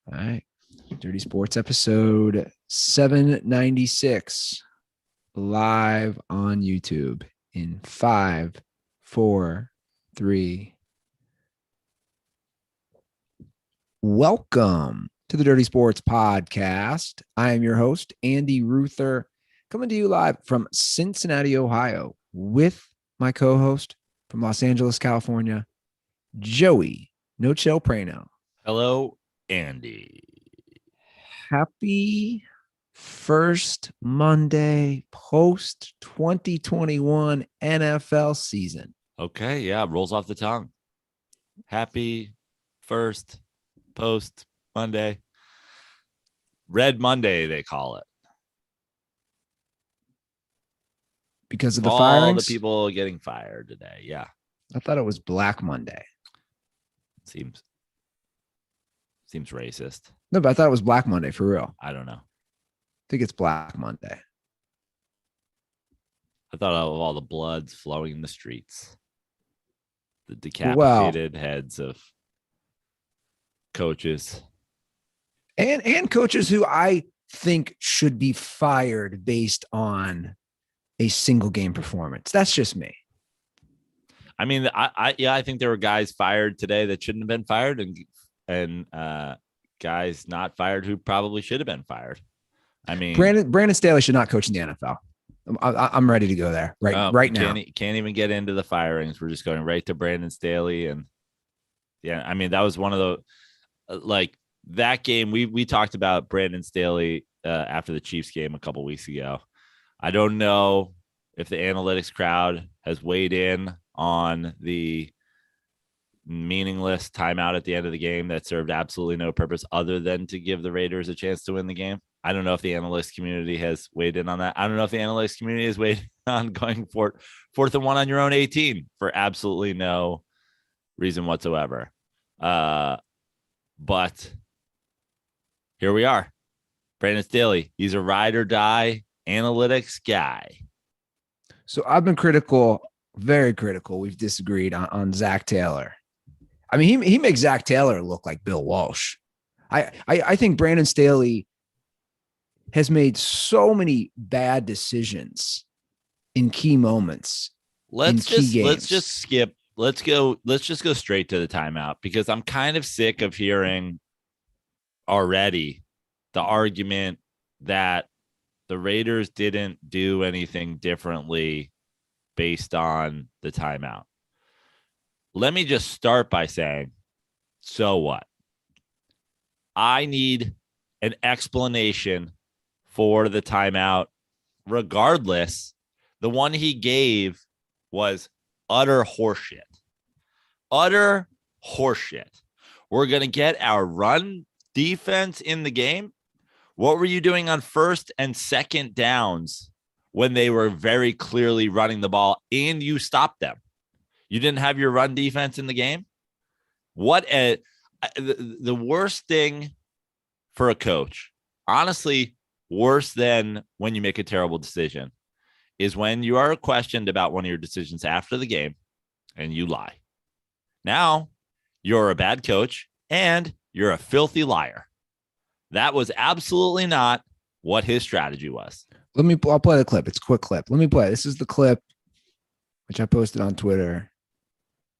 All right. Dirty Sports episode 796 live on YouTube in 5, 4, 3. Welcome to the Dirty Sports Podcast. I am your host, Andy Ruther, coming to you live from Cincinnati, Ohio, with my co-host from Los Angeles, California, Joey No Chill Prano. Hello, Andy. Happy first Monday post 2021 NFL season. Okay, yeah, rolls off the tongue. Happy first post Monday. Red Monday, they call it. Because of the all firings? the people getting fired today. Yeah. I thought it was Black Monday. Seems racist. No, but I thought it was Black Monday for real. I don't know. I think it's Black Monday. I thought of all the bloods flowing in the streets. The decapitated heads of coaches. And coaches who I think should be fired based on a single game performance. That's just me. I mean, I think there were guys fired today that shouldn't have been fired, and guys not fired who probably should have been fired. I mean, Brandon Staley should not coach in the NFL. I'm ready to go there right now. Can't even get into the firings. We're just going right to Brandon Staley, and yeah, I mean that was one of the like that game we talked about Brandon Staley after the Chiefs game a couple weeks ago. I don't know if the analytics crowd has weighed in on the meaningless timeout at the end of the game that served absolutely no purpose other than to give the Raiders a chance to win the game. I don't know if the analyst community has weighed in on that. I don't know if the analyst community has weighed on going for 4th and 1 on your own 18 for absolutely no reason whatsoever. But here we are. Brandon Staley, he's a ride or die analytics guy. So I've been critical, very critical. We've disagreed on Zach Taylor. I mean, he makes Zach Taylor look like Bill Walsh. I think Brandon Staley has made so many bad decisions in key moments. Let's just go straight to the timeout, because I'm kind of sick of hearing already the argument that the Raiders didn't do anything differently based on the timeout. Let me just start by saying, so what? I need an explanation for the timeout. Regardless, the one he gave was utter horseshit. Utter horseshit. We're going to get our run defense in the game. What were you doing on 1st and 2nd downs when they were very clearly running the ball and you stopped them? You didn't have your run defense in the game? The worst thing for a coach, honestly, worse than when you make a terrible decision, is when you are questioned about one of your decisions after the game and you lie. Now you're a bad coach and you're a filthy liar. That was absolutely not what his strategy was. I'll play the clip. It's a quick clip. Let me play. This is the clip, which I posted on Twitter.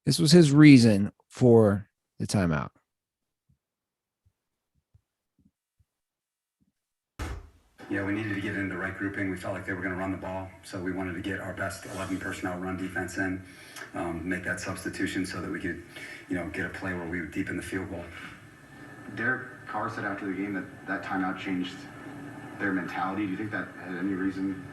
This was his reason for the timeout. Yeah, we needed to get into the right grouping. We felt like they were going to run the ball, so we wanted to get our best 11 personnel run defense in, make that substitution so that we could, get a play where we would deepen the field goal. Derek Carr said after the game that timeout changed their mentality. Do you think that had any reason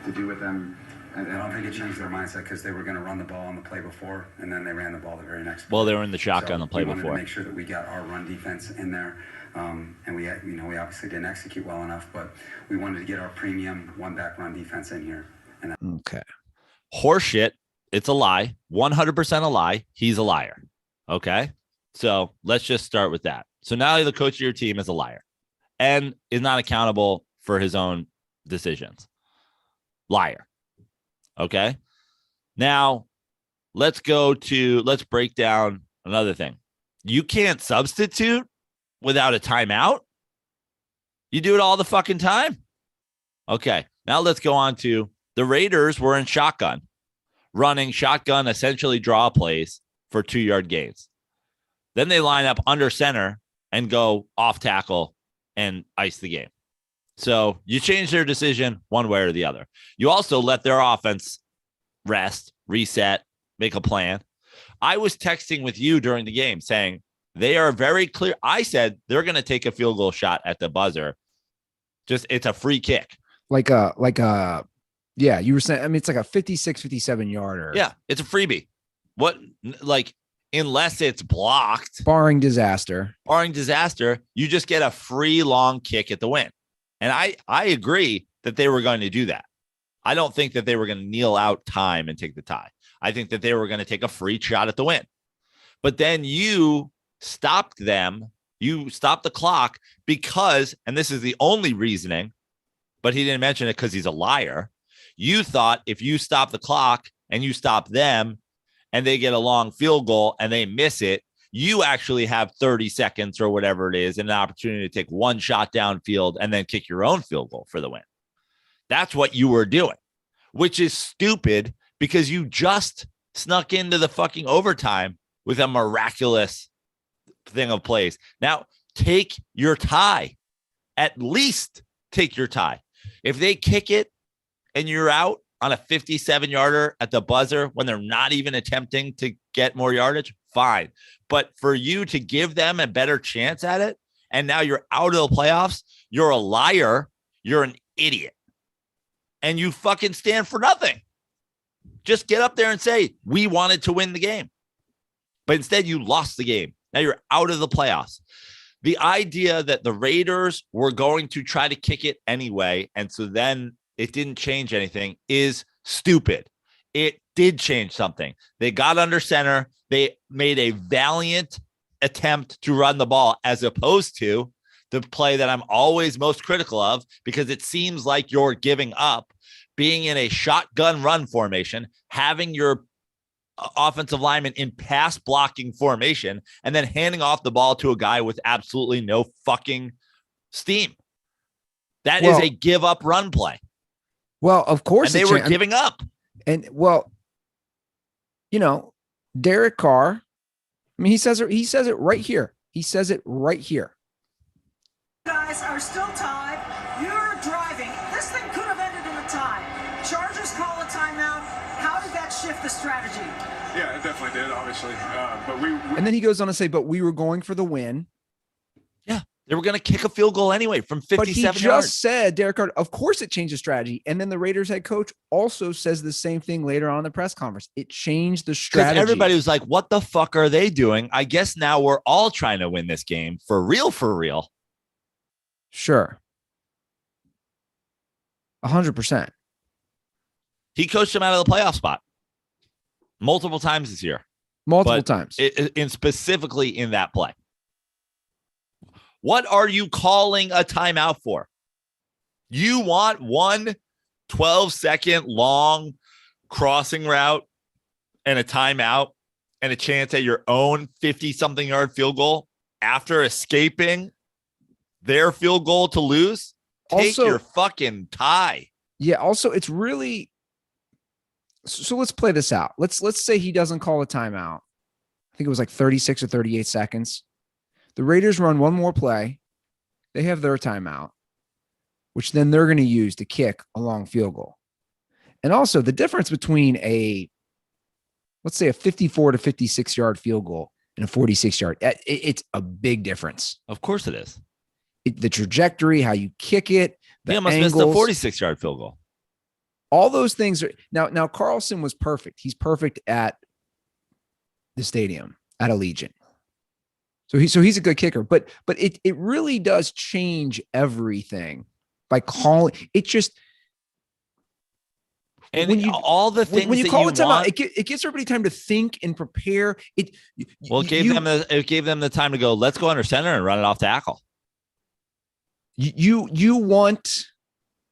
to do with them? I don't think it changed their mindset, because they were going to run the ball on the play before, and then they ran the ball the very next play. Well, they were in the shotgun the play before. We wanted to make sure that we got our run defense in there, and we obviously didn't execute well enough, but we wanted to get our premium one-back run defense in here. Okay. Horseshit. It's a lie. 100% a lie. He's a liar. Okay. So let's just start with that. So now the coach of your team is a liar and is not accountable for his own decisions. Liar. Okay. Now let's break down another thing. You can't substitute without a timeout? You do it all the fucking time. Okay, now let's go on to the Raiders were in shotgun, running shotgun, essentially draw plays for 2-yard gains. Then they line up under center and go off tackle and ice the game. So you change their decision one way or the other. You also let their offense rest, reset, make a plan. I was texting with you during the game saying they are very clear. I said they're going to take a field goal shot at the buzzer. Just it's a free kick. Yeah, you were saying, I mean, it's like a 56, 57 yarder. Yeah, it's a freebie. What, like, unless it's blocked, barring disaster, you just get a free long kick at the win. And I agree that they were going to do that. I don't think that they were going to kneel out time and take the tie. I think that they were going to take a free shot at the win. But then you stopped them. You stopped the clock because, and this is the only reasoning, but he didn't mention it because he's a liar. You thought if you stop the clock and you stop them and they get a long field goal and they miss it, you actually have 30 seconds or whatever it is and an opportunity to take one shot downfield and then kick your own field goal for the win. That's what you were doing, which is stupid because you just snuck into the fucking overtime with a miraculous thing of plays. Now, take your tie. At least take your tie. If they kick it and you're out on a 57-yarder at the buzzer when they're not even attempting to get more yardage, fine. But for you to give them a better chance at it, and now you're out of the playoffs, you're a liar, you're an idiot, and you fucking stand for nothing. Just get up there and say, we wanted to win the game. But instead, you lost the game. Now you're out of the playoffs. The idea that the Raiders were going to try to kick it anyway, and so then it didn't change anything, is stupid. It did change something. They got under center. They made a valiant attempt to run the ball as opposed to the play that I'm always most critical of because it seems like you're giving up, being in a shotgun run formation, having your offensive lineman in pass blocking formation, and then handing off the ball to a guy with absolutely no fucking steam. That is a give up run play. Well, of course. And they were giving up. And well, you know, Derek Carr, I mean, he says it right here. He says it right here. Guys are still tied. You're driving. This thing could have ended in a tie. Chargers call a timeout. How did that shift the strategy? Yeah, it definitely did, obviously. But we and then he goes on to say, but we were going for the win. Yeah, they were going to kick a field goal anyway from 57 yards. But he just said, Derek Carr, of course it changed the strategy. And then the Raiders head coach also says the same thing later on in the press conference. It changed the strategy. Everybody was like, what the fuck are they doing? I guess now we're all trying to win this game for real, for real. Sure. 100%. He coached him out of the playoff spot multiple times this year. Multiple times. And specifically in that play. What are you calling a timeout for? You want one 12-second long crossing route and a timeout and a chance at your own 50-something yard field goal after escaping their field goal to lose? Take your fucking tie. Yeah. Also, it's really. So let's play this out. Let's say he doesn't call a timeout. I think it was like 36 or 38 seconds. The Raiders run one more play. They have their timeout, which then they're going to use to kick a long field goal. And also the difference between let's say a 54 to 56 yard field goal and a 46 yard, it's a big difference. Of course it is. The trajectory, how you kick it, the almost missed a 46 yard field goal. All those things are now Carlson was perfect. He's perfect at the stadium at Allegiant. So he's a good kicker, but it really does change everything by calling it just. And when all the things when you that call you it timeout, want, it gives everybody time to think and prepare. It gave them the time to go. Let's go under center and run it off tackle. You want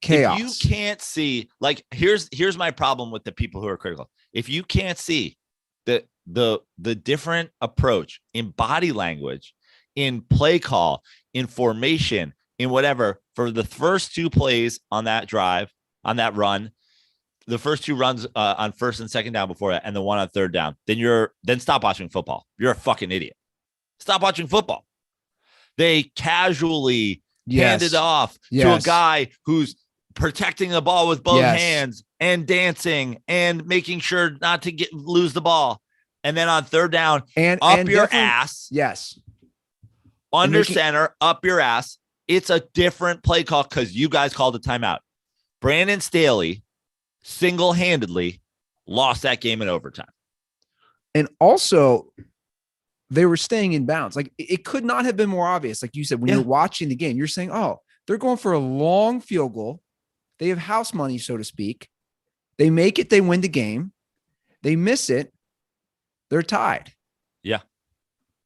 chaos. If you can't see, like here's my problem with the people who are critical. If you can't see the different approach in body language in play call, in formation, in whatever, for the first 2 plays on that drive, on that run, the first 2 runs on first and second down before that, and the one on third down, then stop watching football. You're a fucking idiot. Stop watching football. They casually handed off to a guy who's protecting the ball with both hands and dancing and making sure not to lose the ball. And then on third down, and your ass. Yes. Under center, up your ass. It's a different play call because you guys called a timeout. Brandon Staley single-handedly lost that game in overtime. And also, they were staying in bounds. Like, it could not have been more obvious. Like you said, when you're watching the game, you're saying, oh, they're going for a long field goal. They have house money, so to speak. They make it, they win the game. They miss it, they're tied. Yeah.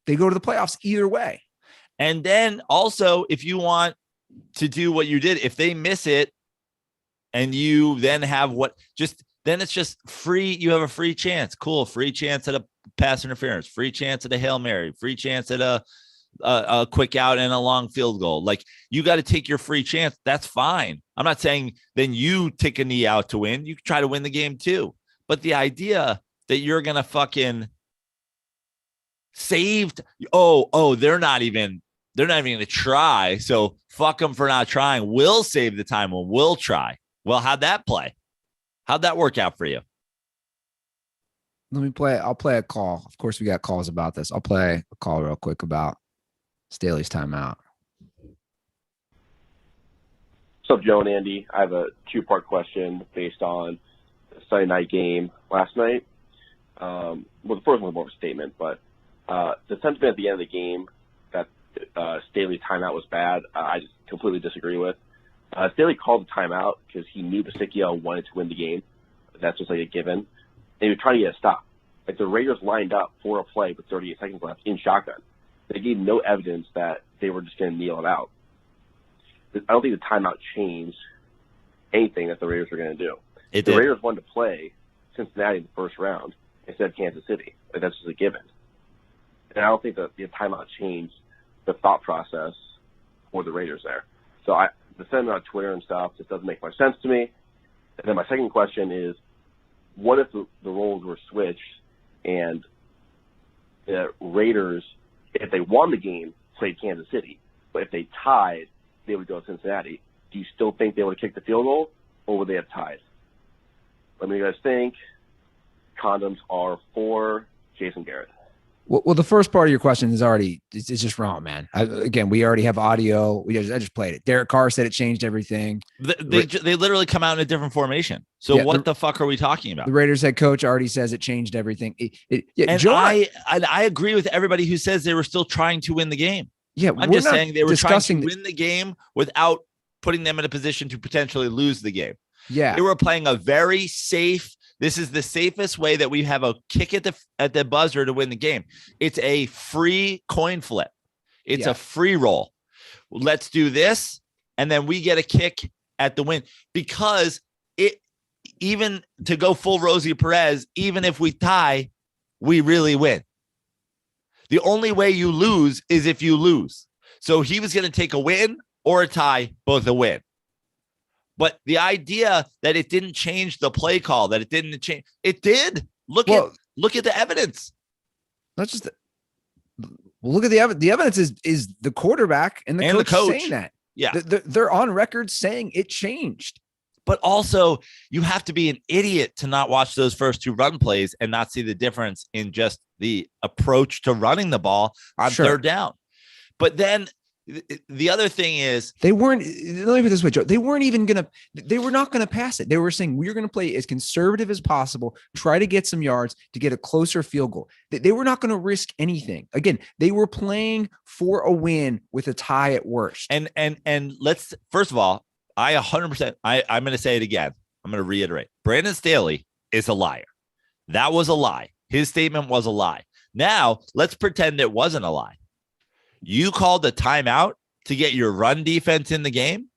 They go to the playoffs either way. And then also, if you want to do what you did, if they miss it and you then have then it's just free. You have a free chance. Cool. Free chance at a pass interference, free chance at a Hail Mary, free chance at a quick out and a long field goal. Like, you got to take your free chance. That's fine. I'm not saying then you take a knee out to win. You can try to win the game too. But the idea that you're going to fucking saved. They're not even going to try. So fuck them for not trying. We'll save the time when we'll try. Well, how'd that play? How'd that work out for you? I'll play a call. Of course, we got calls about this. I'll play a call real quick about Staley's timeout. What's up, Joe and Andy? I have a 2-part question based on the Sunday night game last night. The first one was more of a statement, but the sentiment at the end of the game that Staley's timeout was bad, I just completely disagree with. Staley called the timeout because he knew Basicchio wanted to win the game. That's just like a given. And he was trying to get a stop. Like, the Raiders lined up for a play with 38 seconds left in shotgun. They gave no evidence that they were just going to kneel it out. I don't think the timeout changed anything that the Raiders were going to do. The Raiders wanted to play Cincinnati in the first round instead of Kansas City. Like, that's just a given. And I don't think that the timeout changed the thought process for the Raiders there. So the sentiment on Twitter and stuff just doesn't make much sense to me. And then my second question is, what if the roles were switched and the Raiders, if they won the game, played Kansas City, but if they tied, they would go to Cincinnati? Do you still think they would have kicked the field goal, or would they have tied? Let me know what you guys think. Condoms are for Jason Garrett. Well, the first part of your question is it's just wrong, man. Again, we already have audio. I just played it. Derek Carr said it changed everything. They literally come out in a different formation. So what the fuck are we talking about? The Raiders head coach already says it changed everything. I agree with everybody who says they were still trying to win the game. Yeah, I'm just saying they were trying to win the game without putting them in a position to potentially lose the game. Yeah, they were playing a very safe. This is the safest way that we have a kick at the buzzer to win the game. It's a free coin flip. It's a free roll. Let's do this, and then we get a kick at the win, because even to go full Rosie Perez, even if we tie, we really win. The only way you lose is if you lose. So he was going to take a win or a tie, both a win. But the idea that it didn't change the play call, that it didn't change, it did. Look at the evidence. Not just look at the evidence. The evidence is the quarterback and the coach saying that. Yeah, they're on record saying it changed. But also, you have to be an idiot to not watch those first 2 run plays and not see the difference in just the approach to running the ball on third down. But then the other thing is, let me put this way, Joe. They were not going to pass it. They were saying, we're going to play as conservative as possible, try to get some yards to get a closer field goal. They were not going to risk anything. Again, they were playing for a win with a tie at worst. And let's, first of all, I 100%, I'm going to say it again. I'm going to reiterate. Brandon Staley is a liar. That was a lie. His statement was a lie. Now let's pretend it wasn't a lie. You called a timeout to get your run defense in the game.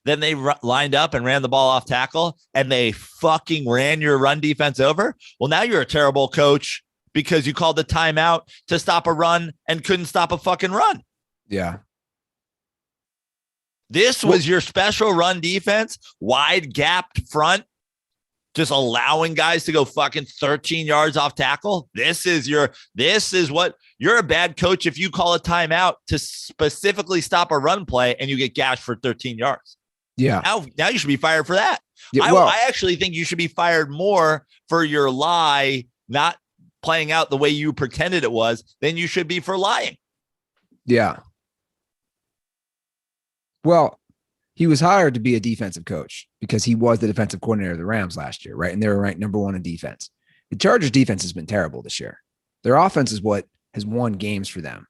Then they lined up and ran the ball off tackle, and they fucking ran your run defense over. Well, now you're a terrible coach because you called the timeout to stop a run and couldn't stop a fucking run. Yeah. This was your special run defense, wide gapped front, just allowing guys to go fucking 13 yards off tackle. This is what you're a bad coach if you call a timeout to specifically stop a run play and you get gashed for 13 yards. Yeah. Now you should be fired for that. Yeah, well, I actually think you should be fired more for your lie not playing out the way you pretended it was than you should be for lying. Yeah. Well, he was hired to be a defensive coach because he was the defensive coordinator of the Rams last year, right? And they were ranked number 1 in defense. The Chargers defense has been terrible this year. Their offense is what has won games for them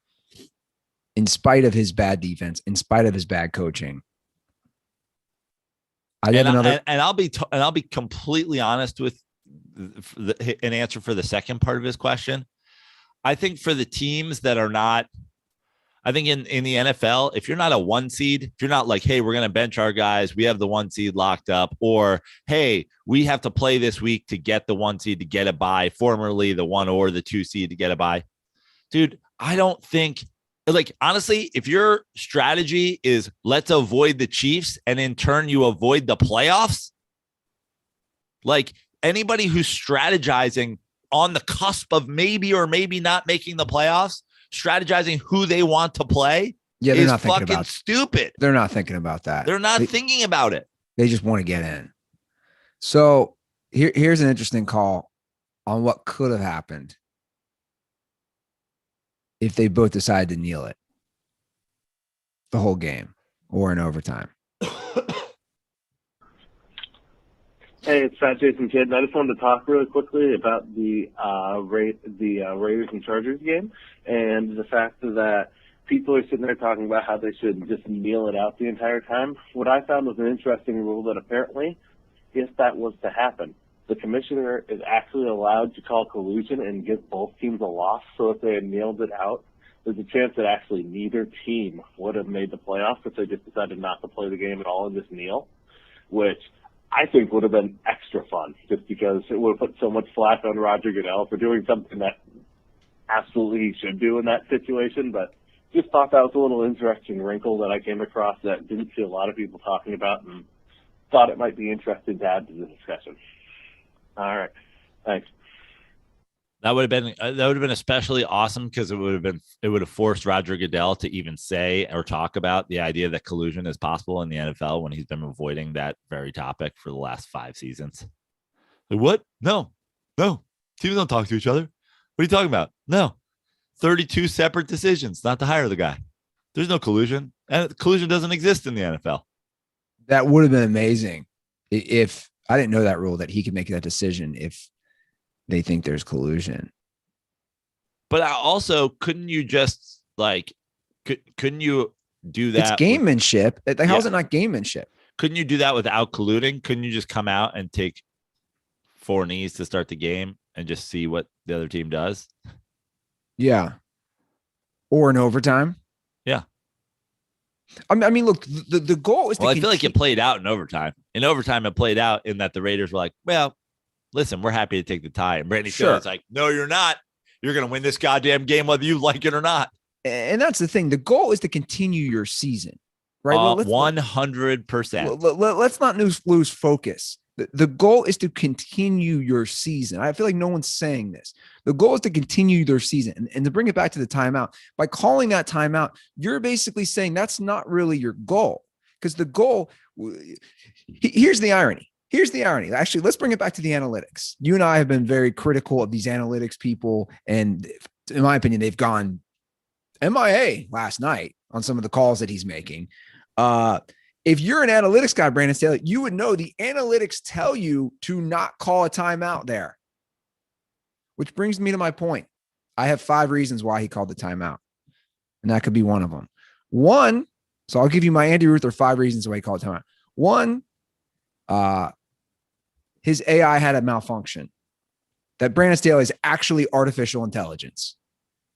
in spite of his bad defense, in spite of his bad coaching. I'll be completely honest with an answer for the second part of his question. I think for the teams that are not, I think in the NFL, if you're not a 1 seed, if you're not like, hey, we're going to bench our guys, we have the 1 seed locked up, or hey, we have to play this week to get the 1 seed to get a bye, formerly the 1 or the 2 seed to get a bye. Dude, I don't think, like, honestly, if your strategy is let's avoid the Chiefs and in turn you avoid the playoffs, like anybody who's strategizing on the cusp of maybe or maybe not making the playoffs, strategizing who they want to play, they're is not thinking fucking about stupid. They're not thinking about that. They're not thinking about it. They just want to get in. So here's an interesting call on what could have happened if they both decided to kneel it the whole game or in overtime. Hey, it's Fat Jason Kidd, and I just wanted to talk really quickly about the Raiders and Chargers game and the fact that people are sitting there talking about how they should just kneel it out the entire time. What I found was an interesting rule that apparently, if that was to happen, the commissioner is actually allowed to call collusion and give both teams a loss. So if they had kneeled it out, there's a chance that actually neither team would have made the playoffs if they just decided not to play the game at all and just kneel, which I think would have been extra fun just because it would have put so much flack on Roger Goodell for doing something that absolutely he should do in that situation. But just thought that was a little interesting wrinkle that I came across that didn't see a lot of people talking about and thought it might be interesting to add to the discussion. All right. Thanks. That would have been especially awesome because it would have forced Roger Goodell to even say or talk about the idea that collusion is possible in the NFL when he's been avoiding that very topic for the last 5 seasons. Like, what? No. Teams don't talk to each other. What are you talking about? No. 32 separate decisions not to hire the guy. There's no collusion, and collusion doesn't exist in the NFL. That would have been amazing if I didn't know that rule, that he could make that decision if they think there's collusion. But also, couldn't you just couldn't you do that? It's gamemanship. How is it not gamemanship? Couldn't you do that without colluding? Couldn't you just come out and take 4 knees to start the game and just see what the other team does? Yeah. Or in overtime. Yeah. I mean, look, the goal is to I feel like it played out in overtime. In overtime, it played out in that the Raiders were like, well, listen, we're happy to take the tie. And Brandon Staley is like, no, you're not. You're going to win this goddamn game whether you like it or not. And that's the thing. The goal is to continue your season, right? 100%. Let's not lose focus. The goal is to continue your season. I feel like no one's saying this. The goal is to continue their season. And to bring it back to the timeout, by calling that timeout, you're basically saying that's not really your goal. Because the goal, here's the irony. Actually, let's bring it back to the analytics. You and I have been very critical of these analytics people. And in my opinion, they've gone MIA last night on some of the calls that he's making. If you're an analytics guy, Brandon Staley, you would know the analytics tell you to not call a timeout there. Which brings me to my point. I have 5 reasons why he called the timeout. And that could be one of them. One, so I'll give you my Andy Ruther 5 reasons why he called timeout. One, his AI had a malfunction. That Brandon Staley is actually artificial intelligence.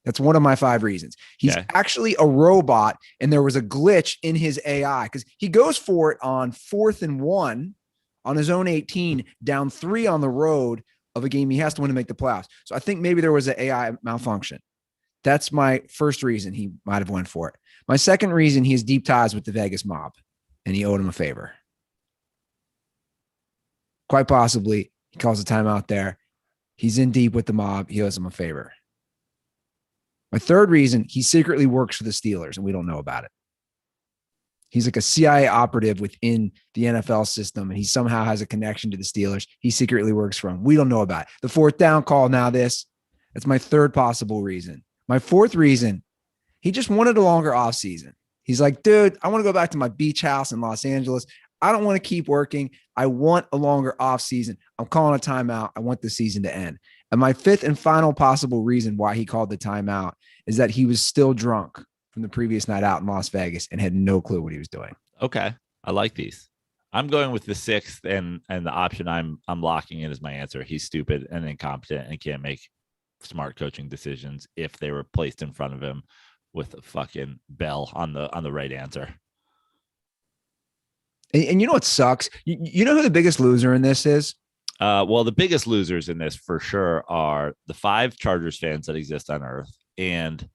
That's one of my 5 reasons. He's actually a robot, and there was a glitch in his AI because he goes for it on 4th and 1 on his own 18, down 3 on the road of a game he has to win to make the playoffs. So I think maybe there was an AI malfunction. That's my first reason he might have went for it. My second reason, he has deep ties with the Vegas mob, and he owed him a favor. Quite possibly, he calls a timeout there. He's in deep with the mob. He owes him a favor. My third reason, he secretly works for the Steelers, and we don't know about it. He's like a CIA operative within the NFL system, and he somehow has a connection to the Steelers. He secretly works for them. We don't know about it. The fourth down call, that's my third possible reason. My fourth reason, he just wanted a longer offseason. He's like, dude, I want to go back to my beach house in Los Angeles. I don't want to keep working. I want a longer offseason. I'm calling a timeout. I want the season to end. And my fifth and final possible reason why he called the timeout is that he was still drunk from the previous night out in Las Vegas and had no clue what he was doing. Okay. I like these. I'm going with the sixth and the option I'm locking in as my answer. He's stupid and incompetent and can't make smart coaching decisions if they were placed in front of him with a fucking bell on the right answer. And you know what sucks? You know who the biggest loser in this is? Well, the biggest losers in this for sure are the 5 Chargers fans that exist on Earth and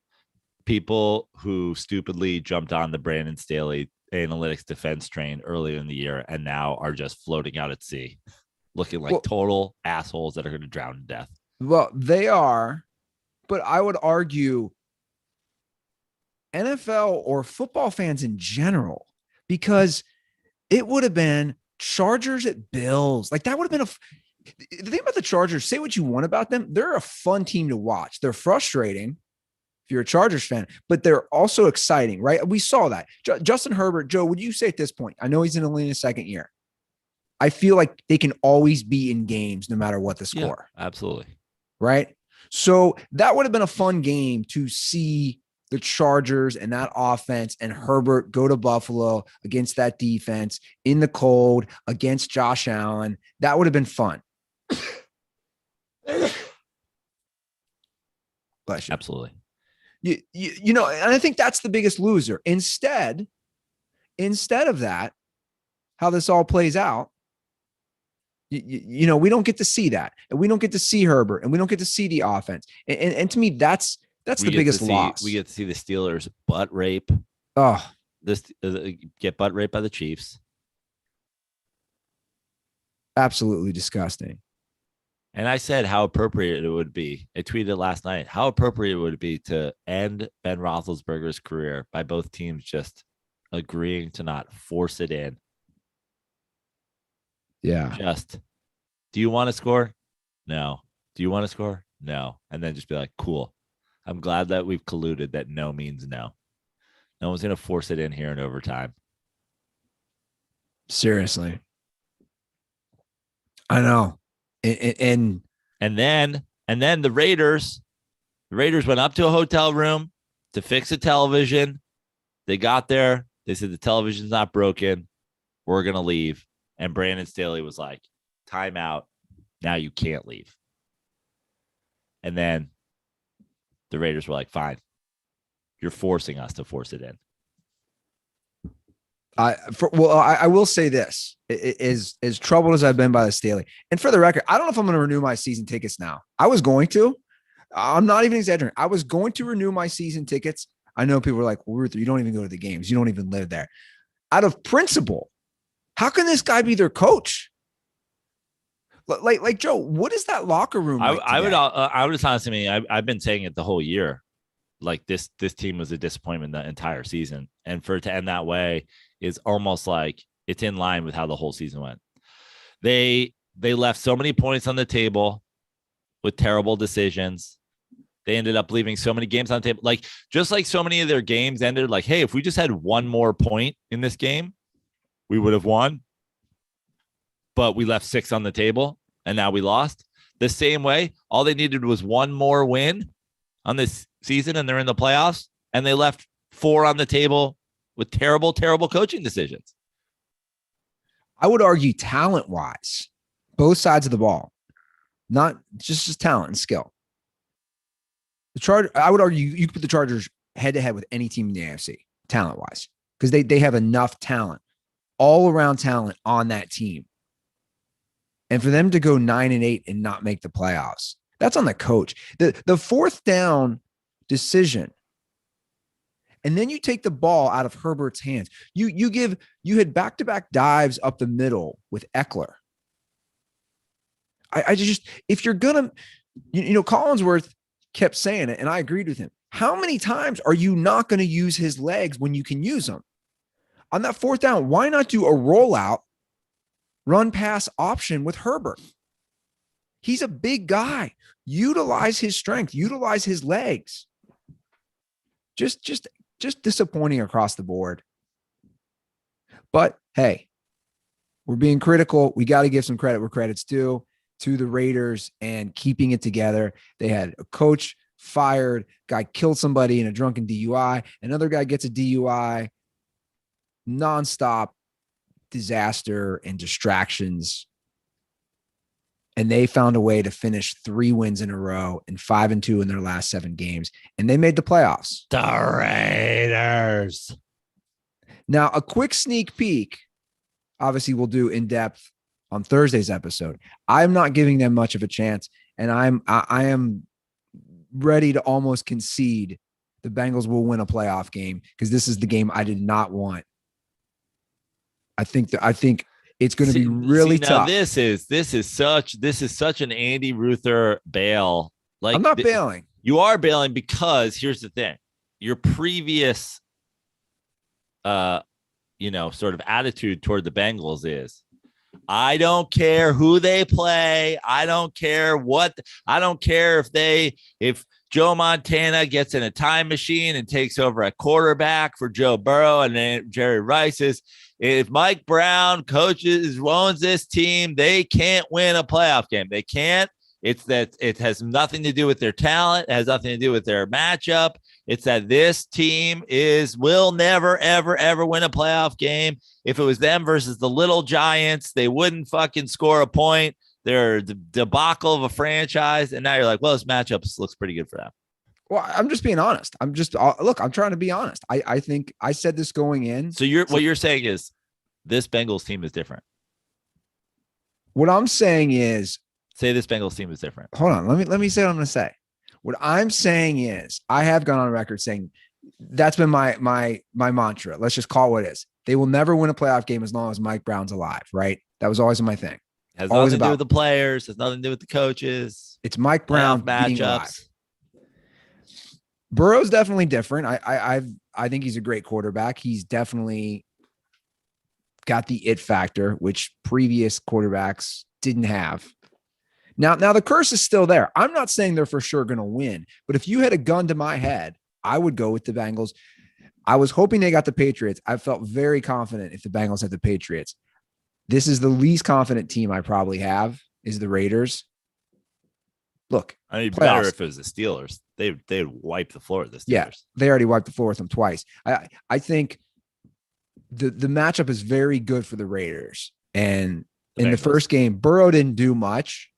people who stupidly jumped on the Brandon Staley analytics defense train earlier in the year and now are just floating out at sea, looking like total assholes that are going to drown to death. Well, they are, but I would argue NFL or football fans in general, because it would have been Chargers at Bills. Like that would have been the thing about the Chargers. Say what you want about them. They're a fun team to watch. They're frustrating if you're a Chargers fan, but they're also exciting, right? We saw that. Justin Herbert, Joe, would you say at this point, I know he's in only his second year, I feel like they can always be in games no matter what the score. Yeah, absolutely. Right? So that would have been a fun game to see the Chargers and that offense and Herbert go to Buffalo against that defense in the cold against Josh Allen. That would have been fun. Bless you. Absolutely. You know, and I think that's the biggest loser. Instead of that, how this all plays out, you know, we don't get to see that, and we don't get to see Herbert, and we don't get to see the offense. And to me, that's the biggest loss. We get to see the Steelers butt rape. Oh, Get butt raped by the Chiefs. Absolutely disgusting. And I said how appropriate it would be. I tweeted last night how appropriate it would be to end Ben Roethlisberger's career by both teams just agreeing to not force it in. Yeah. Just, do you want to score? No. Do you want to score? No. And then just be like, cool. I'm glad that we've colluded that no means no. No one's going to force it in here in overtime. Seriously. I know. And then the Raiders went up to a hotel room to fix a television. They got there. They said the television's not broken. We're going to leave. And Brandon Staley was like, timeout. Now you can't leave. And then the Raiders were like, fine. You're forcing us to force it in. I will say this, as troubled as I've been by the Staley. And for the record, I don't know if I'm going to renew my season tickets now. I was going to. I'm not even exaggerating. I was going to renew my season tickets. I know people are like, well, Ruth, you don't even go to the games. You don't even live there. Out of principle, how can this guy be their coach? Like Joe, what is that locker room like I would honestly mean, I've been saying it the whole year. Like this team was a disappointment the entire season. And for it to end that way is almost like it's in line with how the whole season went. They left so many points on the table with terrible decisions. They ended up leaving so many games on the table. Like, just like so many of their games ended like, hey, if we just had one more point in this game, we would have won. But we left 6 on the table and now we lost. The same way, all they needed was one more win on this season and they're in the playoffs, and they left 4 on the table with terrible, terrible coaching decisions. I would argue talent-wise, both sides of the ball, not just talent and skill. I would argue you could put the Chargers head-to-head with any team in the AFC, talent-wise, because they have enough talent, all-around talent on that team. And for them to go 9-8 and not make the playoffs, that's on the coach. The fourth down decision, and then you take the ball out of Herbert's hands. You had back-to-back dives up the middle with Eckler. I just, if you're gonna, Collinsworth kept saying it, and I agreed with him. How many times are you not going to use his legs when you can use them? On that fourth down, why not do a rollout, run pass option with Herbert? He's a big guy. Utilize his strength, utilize his legs. Just disappointing across the board. But hey, we're being critical. We got to give some credit where credit's due to the Raiders and keeping it together. They had a coach fired, guy killed somebody in a drunken DUI, another guy gets a DUI, nonstop disaster and distractions. And they found a way to finish 3 wins in a row and 5-2 in their last 7 games. And they made the playoffs. The Raiders. Now, a quick sneak peek, obviously we'll do in depth on Thursday's episode. I'm not giving them much of a chance. And I am ready to almost concede the Bengals will win a playoff game because this is the game I did not want. I think it's going to be really tough. This is such an Andy Ruther bail. Like, I'm not bailing. You are bailing because here's the thing: your previous, sort of attitude toward the Bengals is, I don't care who they play. I don't care if Joe Montana gets in a time machine and takes over at quarterback for Joe Burrow and then Jerry Rice's. If Mike Brown owns this team, they can't win a playoff game. They can't. It's that it has nothing to do with their talent. It has nothing to do with their matchup. It's that this team will never, ever, ever win a playoff game. If it was them versus the little Giants, they wouldn't fucking score a point. They're the debacle of a franchise. And now you're like, well, this matchup looks pretty good for them. Well, I'm just being honest. I'm trying to be honest. I think I said this going in. So what you're saying is this Bengals team is different. What I'm saying is, say this Bengals team is different. Hold on. Let me say what I'm going to say. What I'm saying is, I have gone on record saying that's been my mantra. Let's just call it what it is. They will never win a playoff game as long as Mike Brown's alive, right? That was always my thing. Has nothing to do with the players. Has nothing to do with the coaches. It's Mike Brown matchups. Burrow's definitely different. I think he's a great quarterback. He's definitely got the it factor, which previous quarterbacks didn't have. Now the curse is still there. I'm not saying they're for sure going to win, but if you had a gun to my head, I would go with the Bengals. I was hoping they got the Patriots. I felt very confident if the Bengals had the Patriots. This is the least confident team I probably have is the Raiders. Look, I mean, better if it was the Steelers. They'd wipe the floor with the Steelers. Yeah, they already wiped the floor with them twice. I think the matchup is very good for the Raiders. And in the first game, Burrow didn't do much,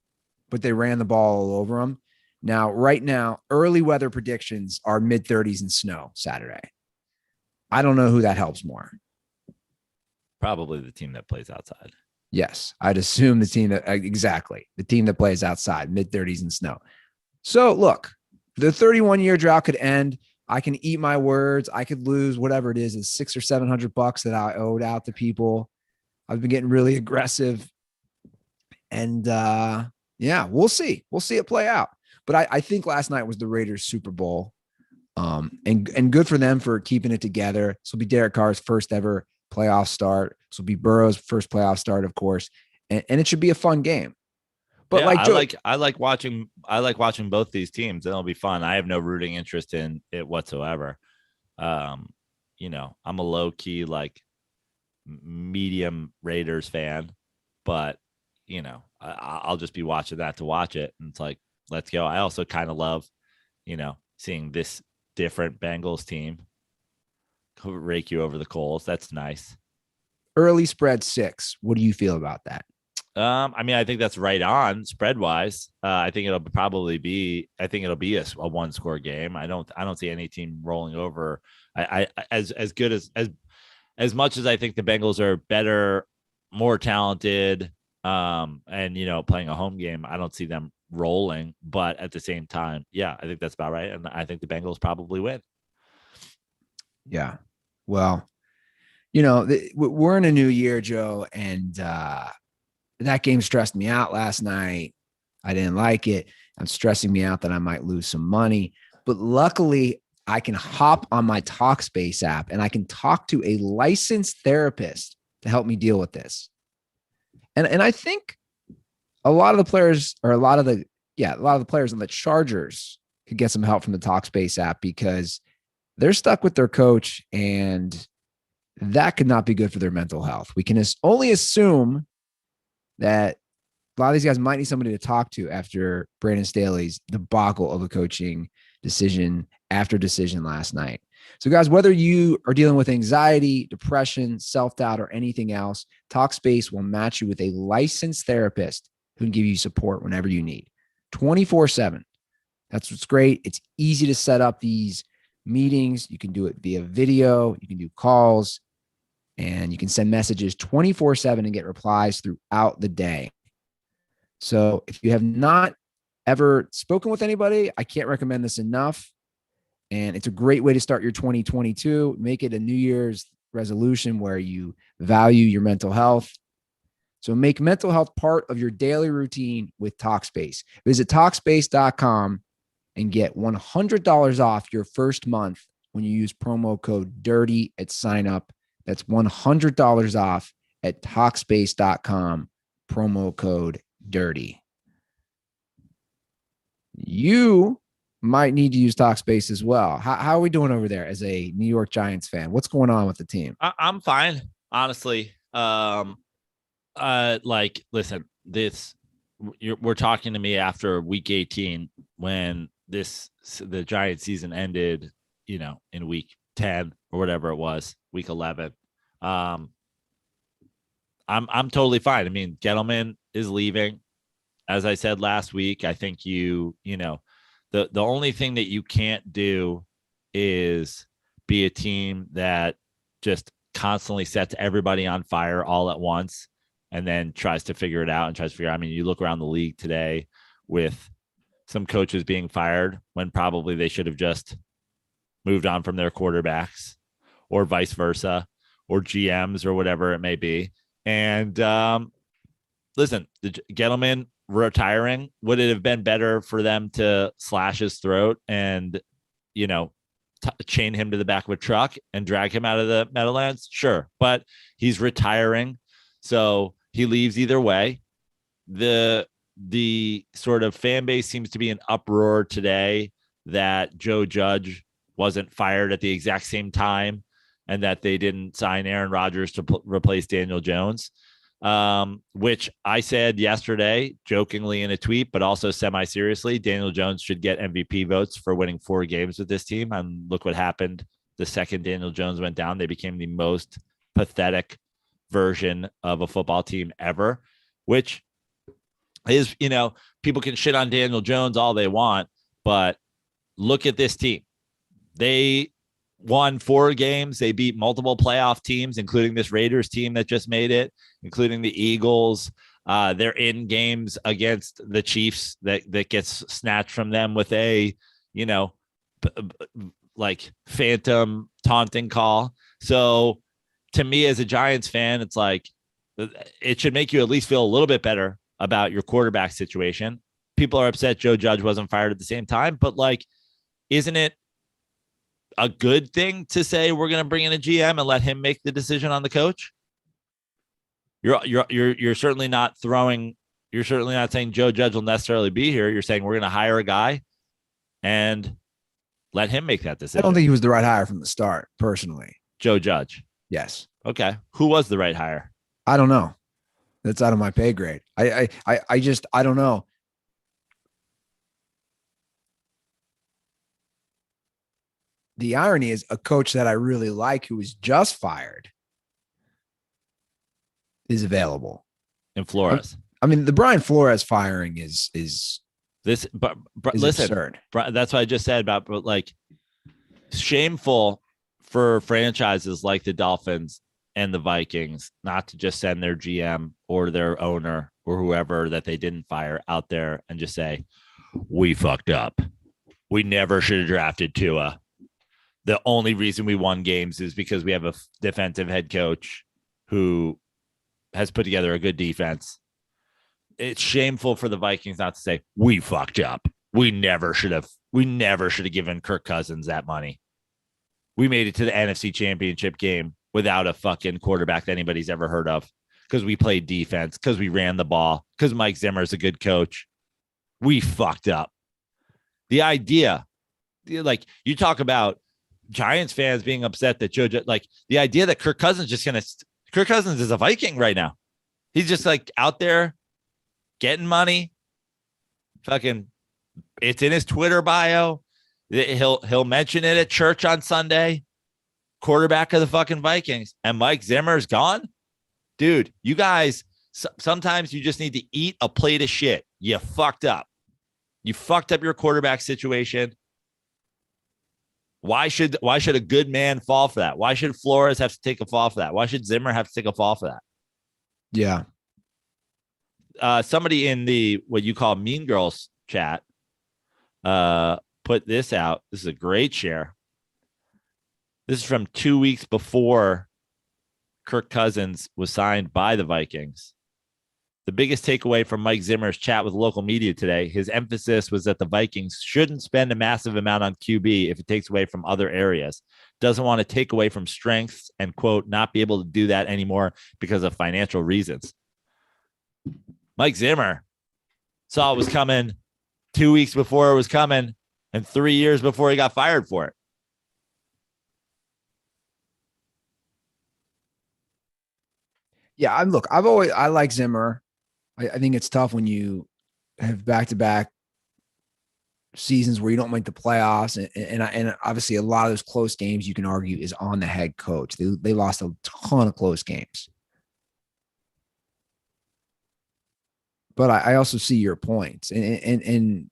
but they ran the ball all over him. Now, right now, early weather predictions are mid-30s and snow Saturday. I don't know who that helps more. Probably the team that plays outside. Yes, I'd assume the team that plays outside, mid-30s and snow. So, look, the 31-year drought could end. I can eat my words. I could lose whatever it is, $600 or $700 that I owed out to people. I've been getting really aggressive. And, we'll see. We'll see it play out. But I think last night was the Raiders Super Bowl. And good for them for keeping it together. This will be Derek Carr's first ever playoff start. This will be Burrow's first playoff start, of course. And it should be a fun game. But yeah, I like watching both these teams. It'll be fun. I have no rooting interest in it whatsoever. I'm a low key, medium Raiders fan, but I'll just be watching that to watch it. And it's like, let's go. I also kind of love, seeing this different Bengals team rake you over the coals. That's nice. Early spread 6. What do you feel about that? I think that's right on spread wise. I think it'll be a 1-score game. I don't see any team rolling over. As good as much as I think the Bengals are better, more talented, and playing a home game, I don't see them rolling. But at the same time, yeah, I think that's about right. And I think the Bengals probably win. Yeah. Well, we're in a new year, Joe, and that game stressed me out last night. I didn't like it. I'm stressing me out that I might lose some money. But luckily, I can hop on my Talkspace app and I can talk to a licensed therapist to help me deal with this. And I think a lot of the players or a lot of the players on the Chargers could get some help from the Talkspace app because they're stuck with their coach and that could not be good for their mental health. We can only assume that a lot of these guys might need somebody to talk to after Brandon Staley's debacle of a coaching decision after decision last night. So, guys, whether you are dealing with anxiety, depression, self-doubt, or anything else, Talkspace will match you with a licensed therapist who can give you support whenever you need, 24/7. That's what's great. It's easy to set up these meetings. You can do it via video. You can do calls, and you can send messages 24/7 and get replies throughout the day. So if you have not ever spoken with anybody, I can't recommend this enough. And it's a great way to start your 2022. Make it a New Year's resolution where you value your mental health. So make mental health part of your daily routine with Talkspace. Visit Talkspace.com and get $100 off your first month when you use promo code DIRTY at sign up. That's $100 off at Talkspace.com, promo code DIRTY. You might need to use Talkspace as well. How are we doing over there as a New York Giants fan? What's going on with the team? I'm fine, honestly. Listen, we're talking to me after week 18 when the Giants season ended, in week 10 or whatever it was, week 11. I'm totally fine. I mean, Gettleman is leaving. As I said last week, I think the only thing that you can't do is be a team that just constantly sets everybody on fire all at once and then tries to figure it out and tries to figure out. I mean, you look around the league today with some coaches being fired when probably they should have just moved on from their quarterbacks or vice versa or GMs or whatever it may be. And listen, the Gettleman retiring, would it have been better for them to slash his throat and, chain him to the back of a truck and drag him out of the Meadowlands? Sure. But he's retiring. So he leaves either way. The sort of fan base seems to be in uproar today that Joe Judge wasn't fired at the exact same time and that they didn't sign Aaron Rodgers to replace Daniel Jones. Which I said yesterday, jokingly in a tweet, but also semi-seriously, Daniel Jones should get MVP votes for winning 4 games with this team. And look what happened. The second Daniel Jones went down, they became the most pathetic version of a football team ever, which is, people can shit on Daniel Jones all they want, but look at this team. They won 4 games. They beat multiple playoff teams, including this Raiders team that just made it, including the Eagles. They're in games against the Chiefs that gets snatched from them with a, phantom taunting call. So to me as a Giants fan, it's like, it should make you at least feel a little bit better about your quarterback situation. People are upset Joe Judge wasn't fired at the same time, but isn't it a good thing to say we're going to bring in a GM and let him make the decision on the coach? You're certainly not saying Joe Judge will necessarily be here. You're saying we're going to hire a guy and let him make that decision. I don't think he was the right hire from the start, personally. Joe Judge. Yes. Okay. Who was the right hire? I don't know. That's out of my pay grade. I don't know. The irony is a coach that I really like who was just fired is available. In Flores. I mean, the Brian Flores firing is this, but is listen, absurd. That's what I just said about, shameful for franchises like the Dolphins and the Vikings not to just send their GM or their owner or whoever that they didn't fire out there and just say, we fucked up. We never should have drafted Tua. the only reason we won games is because we have a defensive head coach who has put together a good defense. It's shameful for the Vikings not to say we fucked up. We never should have given Kirk Cousins that money. We made it to the NFC Championship game without a fucking quarterback that anybody's ever heard of because we played defense, because we ran the ball, because Mike Zimmer is a good coach. We fucked up. The idea, like you talk about Giants fans being upset that like the idea that Kirk Cousins is a Viking right now. He's just like out there getting money. Fucking, it's in his Twitter bio. He'll mention it at church on Sunday. Quarterback of the fucking Vikings, and Mike Zimmer's gone. Dude, you guys, sometimes you just need to eat a plate of shit. You fucked up. You fucked up your quarterback situation. Why should a good man fall for that? Why should Flores have to take a fall for that? Why should Zimmer have to take a fall for that? Yeah. Somebody in the what you call Mean Girls chat put this out. This is a great share. This is from 2 weeks before Kirk Cousins was signed by the Vikings. The biggest takeaway from Mike Zimmer's chat with local media today, his emphasis was that the Vikings shouldn't spend a massive amount on QB if it takes away from other areas. Doesn't want to take away from strengths and, quote, not be able to do that anymore because of financial reasons. Mike Zimmer saw it was coming 2 weeks before it was coming and 3 years before he got fired for it. Yeah, I like Zimmer. I think it's tough when you have back-to-back seasons where you don't make the playoffs, and obviously a lot of those close games you can argue is on the head coach. They lost a ton of close games. But I also see your points, and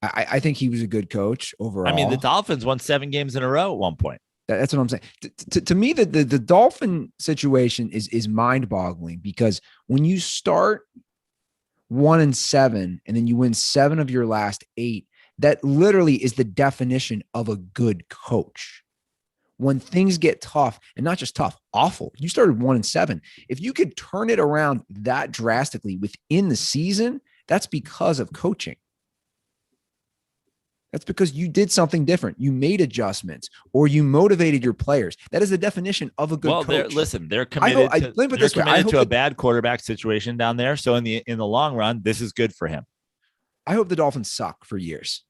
I think he was a good coach overall. I mean, the Dolphins won 7 games in a row at one point. That's what I'm saying. To me, the Dolphin situation is mind-boggling because when you start 1-7 and then you win 7 of your last 8, that literally is the definition of a good coach. When things get tough, and not just tough, awful. You started 1-7. If you could turn it around that drastically within the season, that's because of coaching. That's because you did something different. You made adjustments or you motivated your players. That is the definition of a good coach. They're committed to a bad quarterback situation down there. So in the long run, this is good for him. I hope the Dolphins suck for years.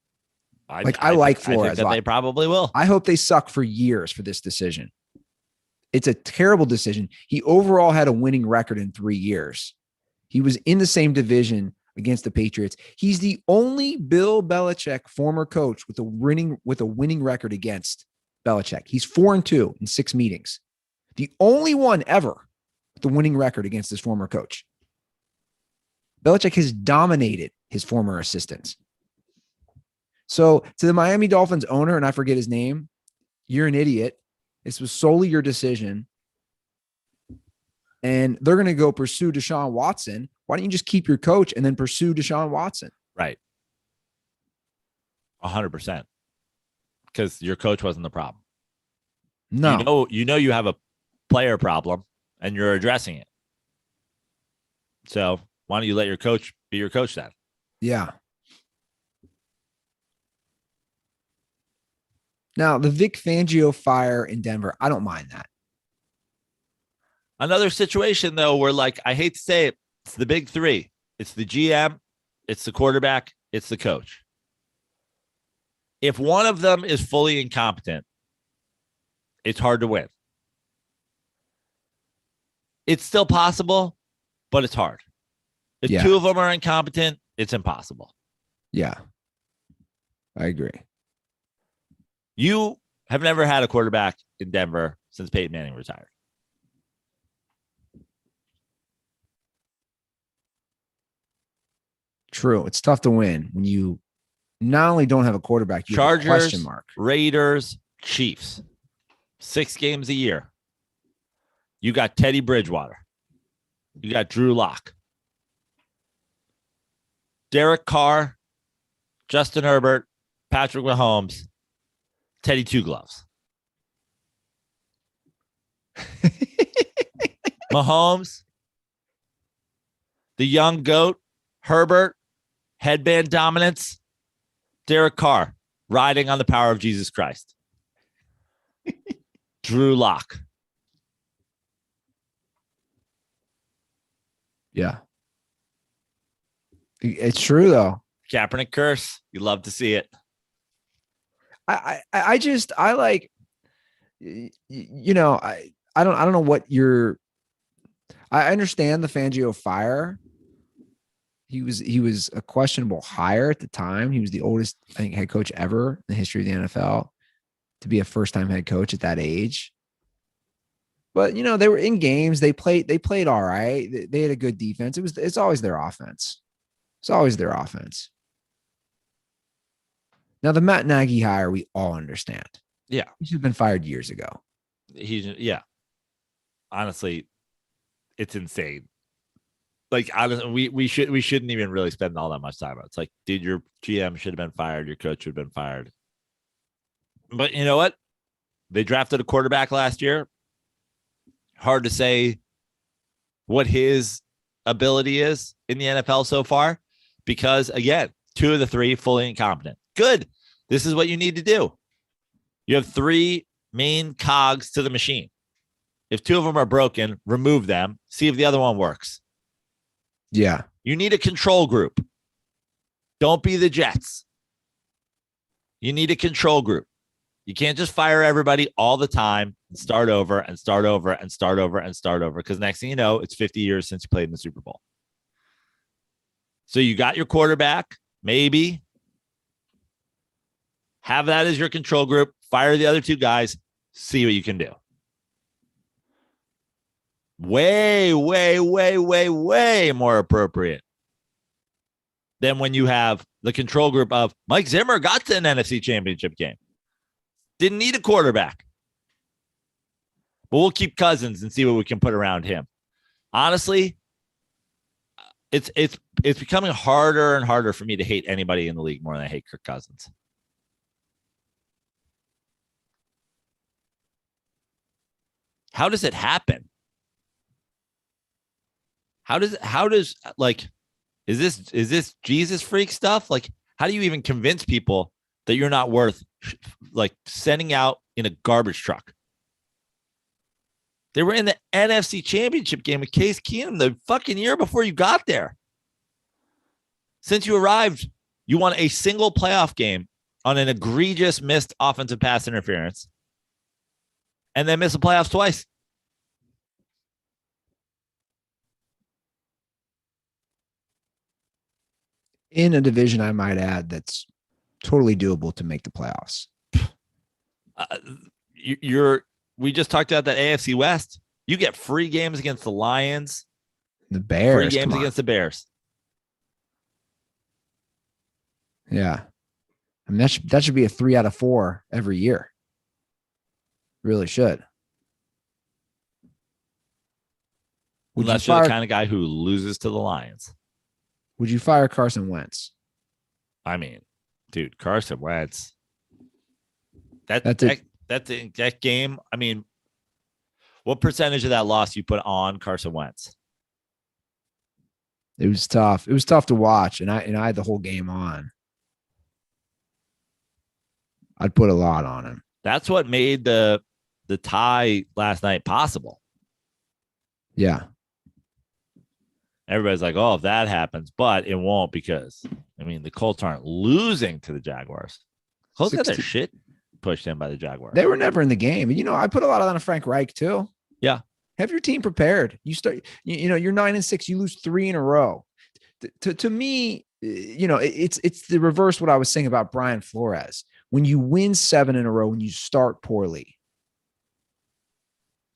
I like Flores. I think that they probably will. I hope they suck for years for this decision. It's a terrible decision. He overall had a winning record in 3 years. He was in the same division against the Patriots. He's the only Bill Belichick former coach with a winning record against Belichick. He's 4-2 in 6 meetings. The only one ever with the winning record against his former coach. Belichick has dominated his former assistants. So to the Miami Dolphins owner, and I forget his name, you're an idiot. This was solely your decision. And they're going to go pursue Deshaun Watson. Why don't you just keep your coach and then pursue Deshaun Watson? Right. 100%. Because your coach wasn't the problem. No. You know you have a player problem and you're addressing it. So why don't you let your coach be your coach then? Yeah. Now, the Vic Fangio fire in Denver, I don't mind that. Another situation, though, where, like, I hate to say it, it's the big 3. It's the GM, it's the quarterback, it's the coach. If one of them is fully incompetent, it's hard to win. It's still possible, but it's hard. If 2 of them are incompetent, it's impossible. Yeah, I agree. You have never had a quarterback in Denver since Peyton Manning retired. True. It's tough to win when you not only don't have a quarterback, you Chargers, have a question mark. Raiders, Chiefs. 6 games a year. You got Teddy Bridgewater. You got Drew Lock. Derek Carr, Justin Herbert, Patrick Mahomes. Teddy Two Gloves. Mahomes, the young GOAT, Herbert, headband dominance, Derek Carr, riding on the power of Jesus Christ. Drew Lock. Yeah. It's true, though. Kaepernick curse. You love to see it. I like, you know, I don't know what I understand the Fangio fire. He was a questionable hire at the time. He was the oldest, I think, head coach ever in the history of the NFL to be a first-time head coach at that age. But you know, they were in games. They played all right. They had a good defense. It's always their offense. It's always their offense. Now the Matt Nagy hire, we all understand. Yeah, he should have been fired years ago. Honestly, it's insane. Like, honestly, we shouldn't even really spend all that much time on it. It's like, dude, your GM should have been fired. Your coach should have been fired. But you know what? They drafted a quarterback last year. Hard to say what his ability is in the NFL so far, because again, 2 of the 3 fully incompetent. Good. This is what you need to do. You have 3 main cogs to the machine. If 2 of them are broken, remove them. See if the other one works. Yeah. You need a control group. Don't be the Jets. You need a control group. You can't just fire everybody all the time and start over and start over and start over and start over, because next thing you know, it's 50 years since you played in the Super Bowl. So you got your quarterback, maybe. Have that as your control group. Fire the other 2 guys. See what you can do. Way, way, way, way, way more appropriate than when you have the control group of Mike Zimmer got to an NFC Championship game. Didn't need a quarterback. But we'll keep Cousins and see what we can put around him. Honestly, it's becoming harder and harder for me to hate anybody in the league more than I hate Kirk Cousins. How does it happen? How does like, is this Jesus freak stuff? Like, how do you even convince people that you're not worth like sending out in a garbage truck? They were in the NFC Championship game with Case Keenum the fucking year before you got there. Since you arrived, you won a single playoff game on an egregious missed offensive pass interference, and then missed the playoffs twice. In a division, I might add, that's totally doable to make the playoffs. We just talked about that AFC West. You get free games against the Lions, the Bears, free games against the Bears. Yeah, I mean that should be a 3 out of 4 every year. Really should. Unless you're the kind of guy who loses to the Lions. Would you fire Carson Wentz? I mean, dude, Carson Wentz. That game. I mean, what percentage of that loss you put on Carson Wentz? It was tough. It was tough to watch, and I had the whole game on. I'd put a lot on him. That's what made the tie last night possible. Yeah. Everybody's like, oh, if that happens, but it won't, because, I mean, the Colts aren't losing to the Jaguars. Colts got their shit pushed in by the Jaguars. They were never in the game. You know, I put a lot on Frank Reich too. Yeah. Have your team prepared. You start, you know, you're 9-6, you lose 3 in a row. To me, you know, it's the reverse what I was saying about Brian Flores. When you win 7 in a row, when you start poorly.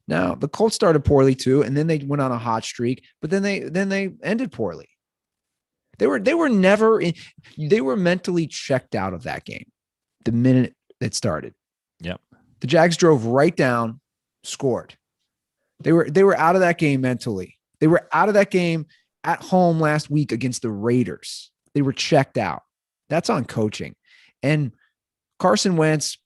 Now, the Colts started poorly too, and then they went on a hot streak, but then they ended poorly. They were never in, they were mentally checked out of that game the minute it started. Yep. The Jags drove right down, scored. They were out of that game mentally. They were out of that game at home last week against the Raiders. They were checked out. That's on coaching. And Carson Wentz,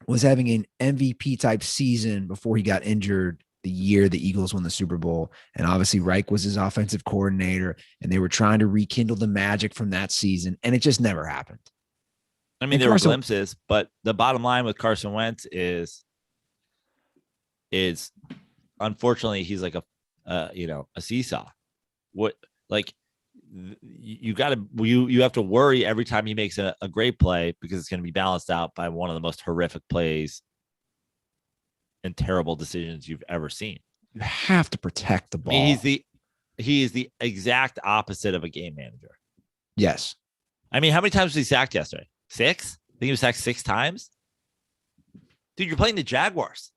was having an MVP type season before he got injured the year the Eagles won the Super Bowl. And obviously Reich was his offensive coordinator, and they were trying to rekindle the magic from that season, and it just never happened. I mean, there were glimpses, but the bottom line with Carson Wentz is unfortunately he's like a seesaw. What, like, you have to worry every time he makes a great play, because it's going to be balanced out by one of the most horrific plays and terrible decisions you've ever seen. You have to protect the ball. I mean, he is the exact opposite of a game manager. Yes. I mean, how many times was he sacked yesterday? 6? I think he was sacked 6 times. Dude, you're playing the Jaguars.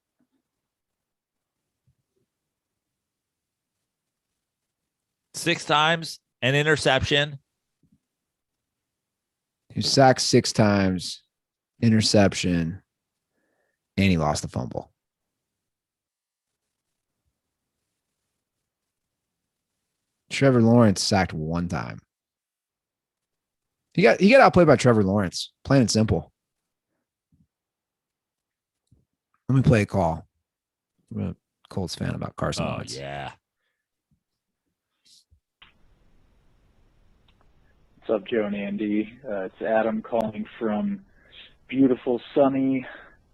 Six times, an interception. He was sacked 6 times, interception, and he lost the fumble. Trevor Lawrence sacked 1 time. He got outplayed by Trevor Lawrence, plain and simple. Let me play a call. I'm a Colts fan about Carson Wentz. Oh, yeah. What's up, Joe and Andy? It's Adam calling from beautiful, sunny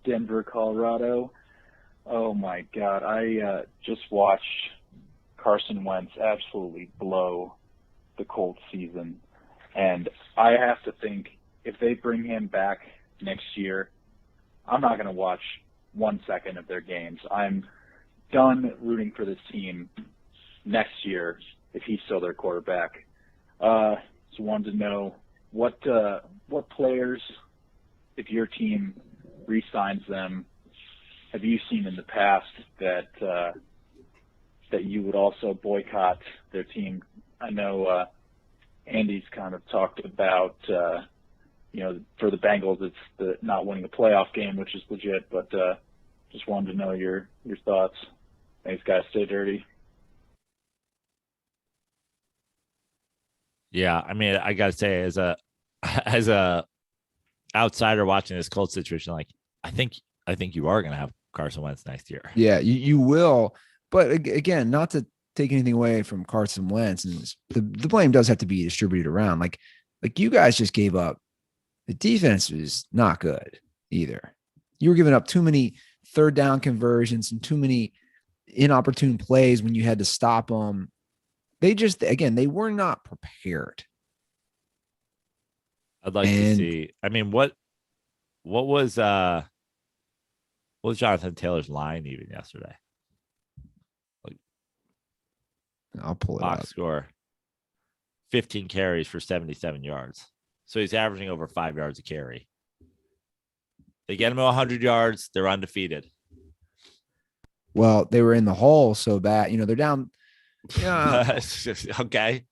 Denver, Colorado. Oh, my God. I just watched Carson Wentz absolutely blow the Colts season. And I have to think, if they bring him back next year, I'm not going to watch 1 second of their games. I'm done rooting for this team next year if he's still their quarterback. Just wanted to know what players, if your team re-signs them, have you seen in the past that you would also boycott their team? I know Andy's kind of talked about, for the Bengals, it's the not winning a playoff game, which is legit, but just wanted to know your thoughts. Thanks, guys. Stay dirty. Yeah, I mean, I gotta say, as a outsider watching this Colts situation, like, I think you are gonna have Carson Wentz next year. Yeah, you will. But again, not to take anything away from Carson Wentz, and the blame does have to be distributed around. Like you guys just gave up. The defense is not good either. You were giving up too many third down conversions and too many inopportune plays when you had to stop them. They were not prepared. I'd like to see. I mean, what was Jonathan Taylor's line even yesterday? Like, I'll pull it box up. Score 15 carries for 77 yards. So he's averaging over 5 yards a carry. They get him 100 yards, they're undefeated. Well, they were in the hole so bad. They're down. Yeah. Okay.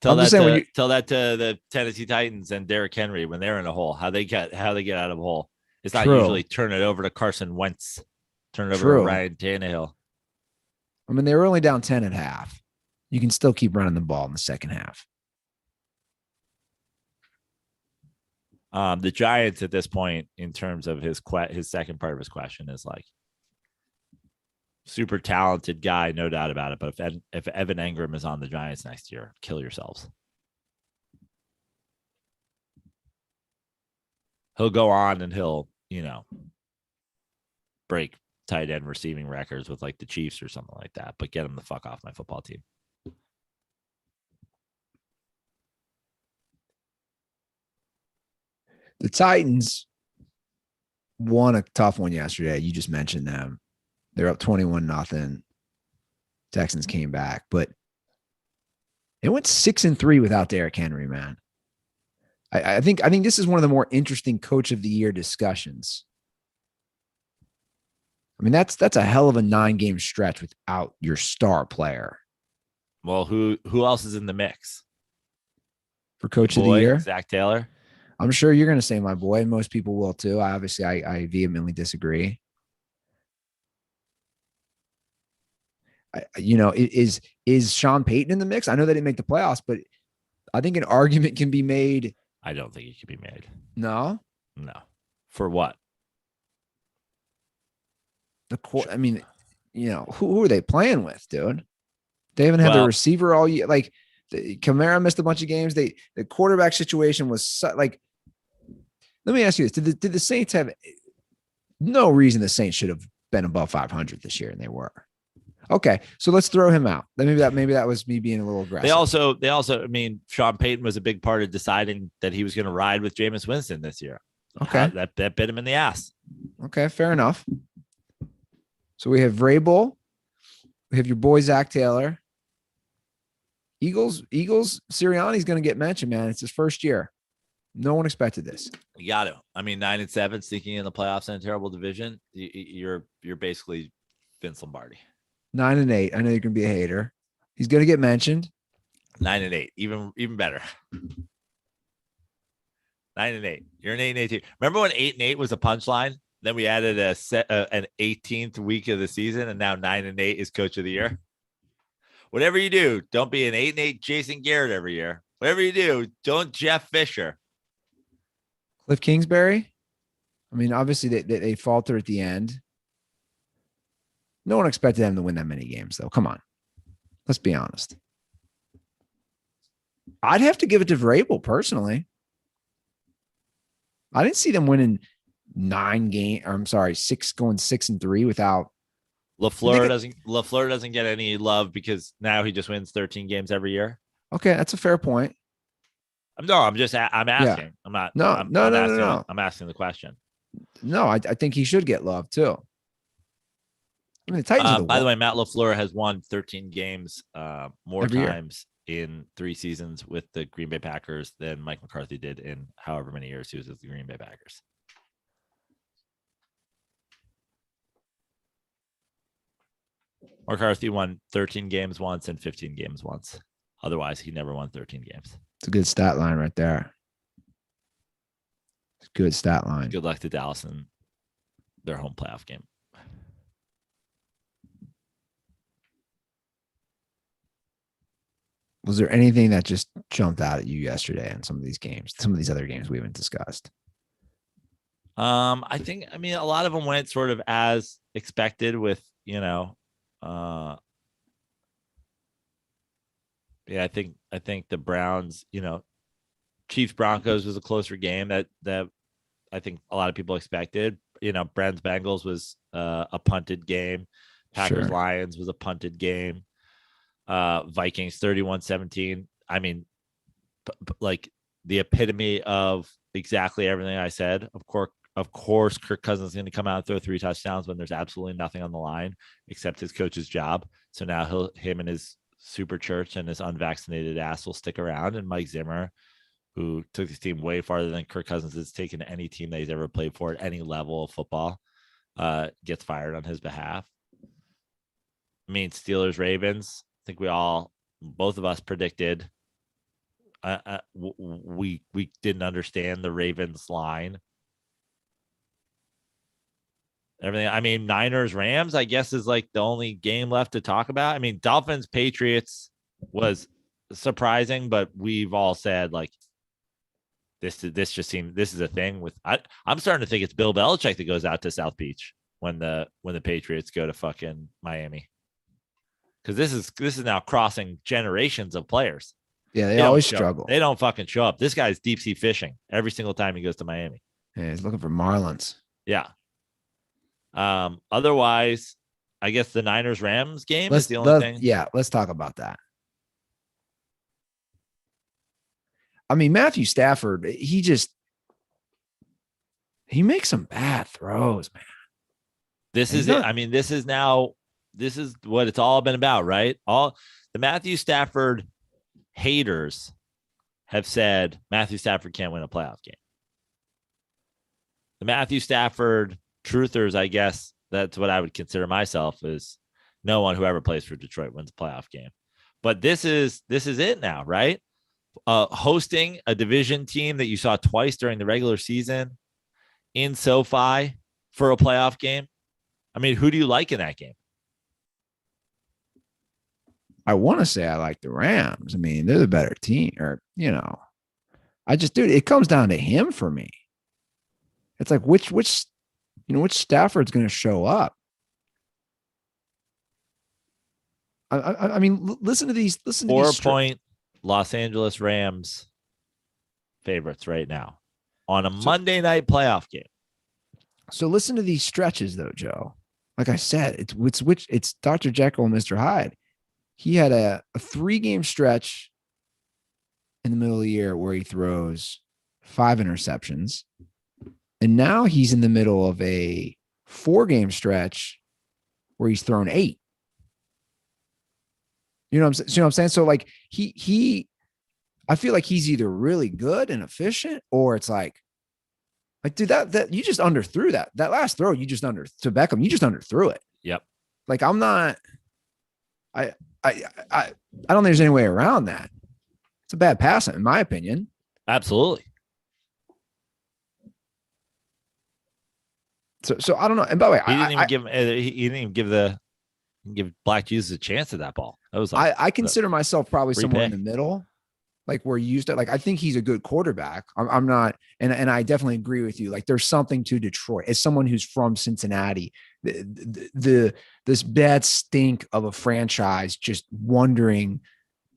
Tell that to the Tennessee Titans and Derrick Henry when they're in a hole. How they get out of a hole. It's not usually turn it over to Carson Wentz. Turn it over to Ryan Tannehill. I mean, they were only down 10 at half. You can still keep running the ball in the second half. The Giants at this point, in terms of his second part of his question, is like, super talented guy, no doubt about it. But if Evan Engram is on the Giants next year, kill yourselves. He'll go on and he'll, break tight end receiving records with like the Chiefs or something like that. But get him the fuck off my football team. The Titans won a tough one yesterday. You just mentioned them. They're up 21-0. Texans came back, but it went 6-3 without Derrick Henry, man. I think this is one of the more interesting coach of the year discussions. I mean, that's a hell of a 9-game stretch without your star player. Well, who else is in the mix for coach of the year? Zach Taylor. I'm sure you're going to say my boy. Most people will too. I vehemently disagree. Is Sean Payton in the mix? I know they didn't make the playoffs, but I think an argument can be made. I don't think it can be made. No. For what? I mean, who are they playing with, dude? They haven't had the receiver all year. Like Kamara missed a bunch of games. The quarterback situation was like. Let me ask you this: Did the Saints have no reason the Saints should have been above 500 this year, and they were? Okay, so let's throw him out. Maybe that was me being a little aggressive. They also, I mean, Sean Payton was a big part of deciding that he was going to ride with Jameis Winston this year. Okay, that bit him in the ass. Okay, fair enough. So we have Vrabel, we have your boy Zach Taylor. Eagles. Sirianni's going to get mentioned, man. It's his first year. No one expected this. You got to. I mean, 9-7, sneaking in the playoffs in a terrible division. You're basically Vince Lombardi. 9-8. I know you're going to be a hater. He's going to get mentioned. 9-8, even better. 9-8. You're an 8-8 team. Remember when 8-8 was a punchline? Then we added an 18th week of the season, and now 9-8 is coach of the year. Whatever you do, don't be an 8-8 Jason Garrett every year. Whatever you do, don't Jeff Fisher. Cliff Kingsbury. I mean, obviously they falter at the end. No one expected them to win that many games, though. Come on. Let's be honest. I'd have to give it to Vrabel personally. I didn't see them winning 6 going 6-3 without LaFleur doesn't get any love because now he just wins 13 games every year. Okay, that's a fair point. I'm asking. Yeah. I'm asking the question. No, I think he should get love too. I mean, the Titans by the way, Matt LaFleur has won 13 games more every times in 3 seasons with the Green Bay Packers than Mike McCarthy did in however many years he was with the Green Bay Packers. McCarthy won 13 games once and 15 games once. Otherwise, he never won 13 games. It's a good stat line right there. It's a good stat line. Good luck to Dallas in their home playoff game. Was there anything that just jumped out at you yesterday in some of these games, some of these other games we haven't discussed? I mean, a lot of them went sort of as expected with, I think the Browns, Chiefs Broncos was a closer game that I think a lot of people expected. Browns Bengals was a punted game. Packers Lions was a punted game. Vikings 31-17. I mean, like the epitome of exactly everything I said. Of course, Kirk Cousins is going to come out and throw 3 touchdowns when there's absolutely nothing on the line except his coach's job. So now him and his super church and his unvaccinated ass will stick around. And Mike Zimmer, who took his team way farther than Kirk Cousins has taken any team that he's ever played for at any level of football, gets fired on his behalf. I mean, Steelers, Ravens. I think both of us predicted. We didn't understand the Ravens line. Everything. I mean, Niners, Rams, I guess, is like the only game left to talk about. I mean, Dolphins, Patriots was surprising, but we've all said like this just seemed this is a thing with. I'm starting to think it's Bill Belichick that goes out to South Beach when the Patriots go to fucking Miami. Because this is now crossing generations of players. Yeah, they always struggle. They don't fucking show up. This guy's deep sea fishing every single time he goes to Miami. Yeah, he's looking for marlins. Yeah. Otherwise, I guess the Niners Rams game is the only thing. Yeah, let's talk about that. I mean, Matthew Stafford, he makes some bad throws, man. This is it. I mean, this is what it's all been about, right? All the Matthew Stafford haters have said Matthew Stafford can't win a playoff game. The Matthew Stafford truthers, I guess that's what I would consider myself, is no one who ever plays for Detroit wins a playoff game. But this is it now, right? Hosting a division team that you saw twice during the regular season in SoFi for a playoff game. I mean, who do you like in that game? I want to say I like the Rams. I mean, they're the better team, it comes down to him for me. It's like which Stafford's going to show up. I mean, listen to these. Listen to 4 these. point Los Angeles Rams favorites right now on a Monday night playoff game. So listen to these stretches, though, Joe. Like I said, it's Dr. Jekyll and Mr. Hyde. He had a 3-game stretch in the middle of the year where he throws 5 interceptions, and now he's in the middle of a 4-game stretch where he's thrown 8. You know what I'm saying? So like I feel like he's either really good and efficient, or it's like, dude, that you just underthrew that last throw. You just to Beckham, you just underthrew it. Yep. Like I'm not, I don't think there's any way around that. It's a bad pass, in my opinion. Absolutely. So I don't know. And by the way, he didn't even give Black Jesus a chance at that ball. That was like, I consider myself probably somewhere in pick. the middle, like where you used to. Like I think he's a good quarterback. I'm not, and I definitely agree with you. Like there's something to Detroit as someone who's from Cincinnati. This bad stink of a franchise just wandering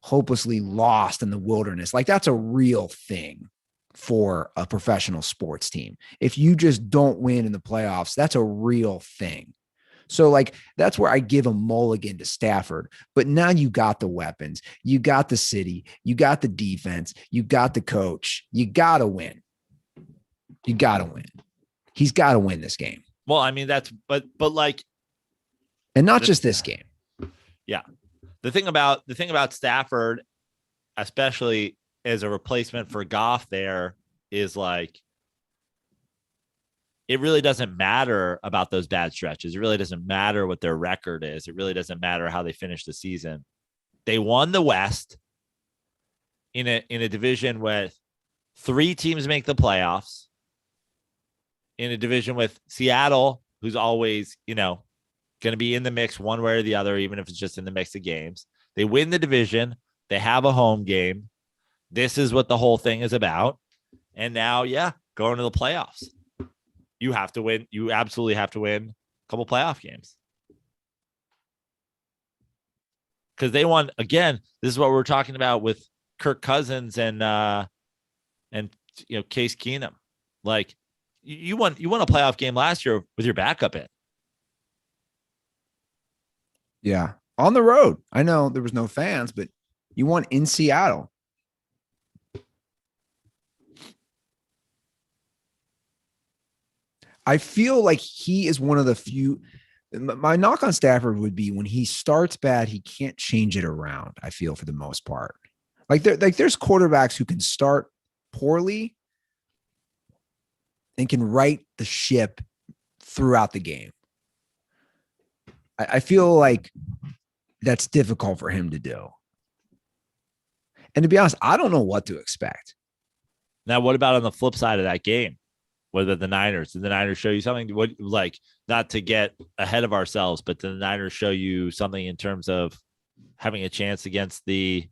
hopelessly lost in the wilderness. Like that's a real thing for a professional sports team. If you just don't win in the playoffs, that's a real thing. So like, that's where I give a mulligan to Stafford, but now you got the weapons, you got the city, you got the defense, you got the coach, you got to win. You got to win. He's got to win this game. Well, I mean, but like, and not just this game. Yeah. The thing about Stafford, especially as a replacement for Goff there, is like, it really doesn't matter about those bad stretches. It really doesn't matter what their record is. It really doesn't matter how they finish the season. They won the West in a division with 3 teams make the playoffs, in a division with Seattle, who's always, going to be in the mix one way or the other, even if it's just in the mix of games. They win the division. They have a home game. This is what the whole thing is about. And now, going to the playoffs. You have to win. You absolutely have to win a couple playoff games. Because they won again. This is what we're talking about with Kirk Cousins and Case Keenum. Like you won a playoff game last year with your backup in. Yeah. On the road. I know there was no fans, but you won in Seattle. I feel like he is one of the few. My knock on Stafford would be when he starts bad, he can't change it around. I feel for the most part, there's quarterbacks who can start poorly and can right the ship throughout the game. I feel like that's difficult for him to do. And to be honest, I don't know what to expect. Now, what about on the flip side of that game? What about the Niners? Did the Niners show you something? What, like, not to get ahead of ourselves, but did the Niners show you something in terms of having a chance against the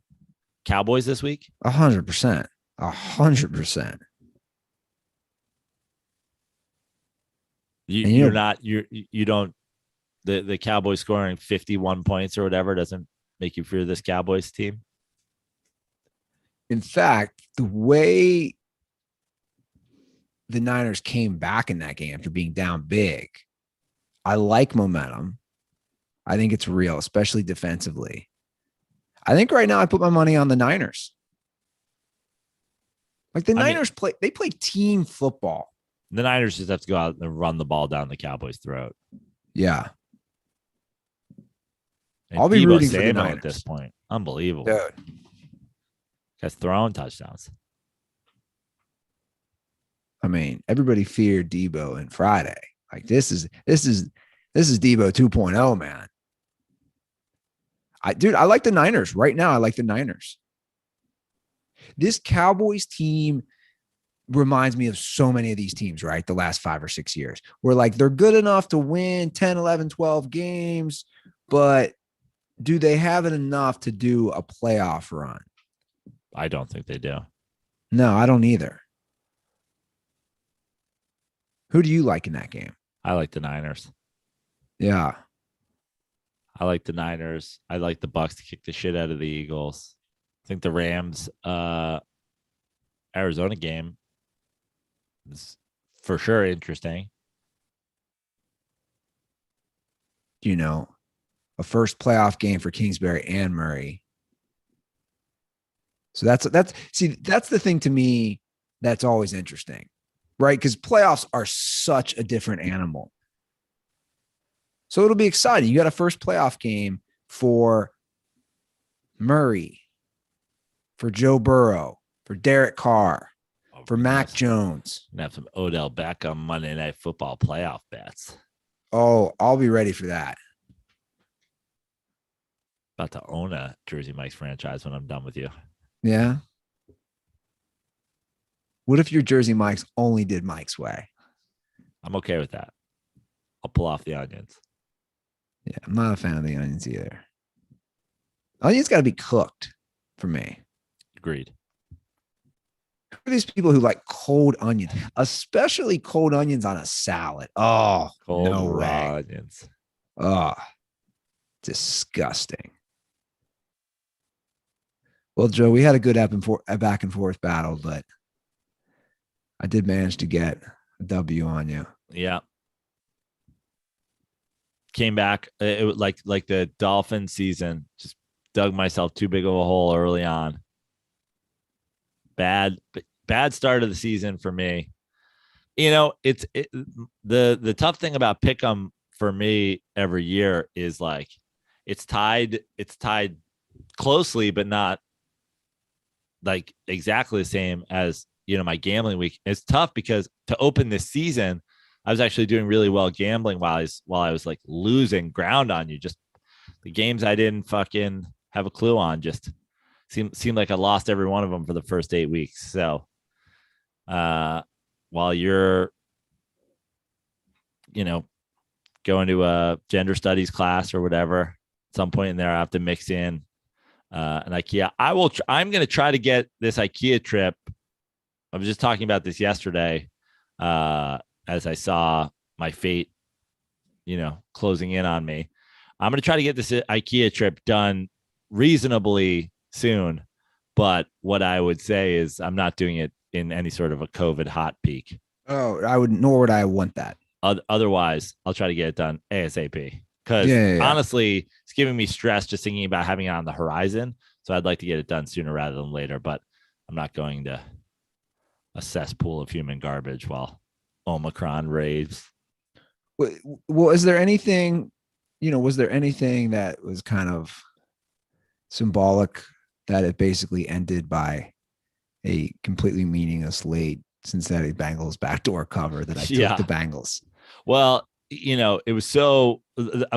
Cowboys this week? 100%. 100%. You don't, the Cowboys scoring 51 points or whatever doesn't make you fear this Cowboys team? In fact, the way the Niners came back in that game after being down big, I like momentum. I think it's real, especially defensively. I think right now I put my money on the Niners. Like the Niners play team football. The Niners just have to go out and run the ball down the Cowboys' throat. Yeah. And I'll be Deebo rooting for the Samuel Niners at this point. Unbelievable. Dude. Guy's throwing touchdowns. I mean, everybody feared Deebo and Friday. Like this is Deebo 2.0, man. I like the Niners right now. I like the Niners. This Cowboys team reminds me of so many of these teams, right? The last 5 or 6 years where like they're good enough to win 10, 11, 12 games, but do they have it enough to do a playoff run? I don't think they do. No, I don't either. Who do you like in that game? I like the Niners. Yeah. I like the Niners. I like the Bucks to kick the shit out of the Eagles. I think the Rams Arizona game is for sure interesting. You know, a first playoff game for Kingsbury and Murray. So that's the thing to me that's always interesting, right? Because playoffs are such a different animal. So it'll be exciting. You got a first playoff game for Murray, for Joe Burrow, for Derek Carr, for Mac Jones. Have some Odell Beckham Monday Night Football playoff bets. Oh, I'll be ready for that. About to own a Jersey Mike's franchise when I'm done with you. Yeah. What if your Jersey Mike's only did Mike's way? I'm okay with that. I'll pull off the onions. Yeah, I'm not a fan of the onions either. Onions got to be cooked for me. Agreed. Who are these people who like cold onions, especially cold onions on a salad? Oh, cold no raw way. Onions. Oh, disgusting. Well, Joe, we had a good back and forth battle, but I did manage to get a W on you. Yeah. Came back. It was like the Dolphin season. Just dug myself too big of a hole early on. Bad start of the season for me. You know, the tough thing about Pick'em for me every year is like it's tied closely, but not like exactly the same as, you know, my gambling week. It's tough because to open this season, I was actually doing really well gambling while I was like losing ground on you. Just the games I didn't fucking have a clue on just seemed like I lost every one of them for the first 8 weeks. So while you're, you know, going to a gender studies class or whatever, at some point in there, I have to mix in an IKEA. I'm going to try to get this IKEA trip. I was just talking about this yesterday as I saw my fate, you know, closing in on me. I'm going to try to get this IKEA trip done reasonably soon. But what I would say is I'm not doing it in any sort of a COVID hot peak. Oh, nor would I want that. Otherwise, I'll try to get it done ASAP. Because honestly, it's giving me stress just thinking about having it on the horizon. So I'd like to get it done sooner rather than later. But I'm not going to a cesspool of human garbage while Omicron raves. Well, is there anything, was there anything that was kind of symbolic that it basically ended by a completely meaningless late Cincinnati Bengals backdoor cover that I took the Bengals? Well, it was so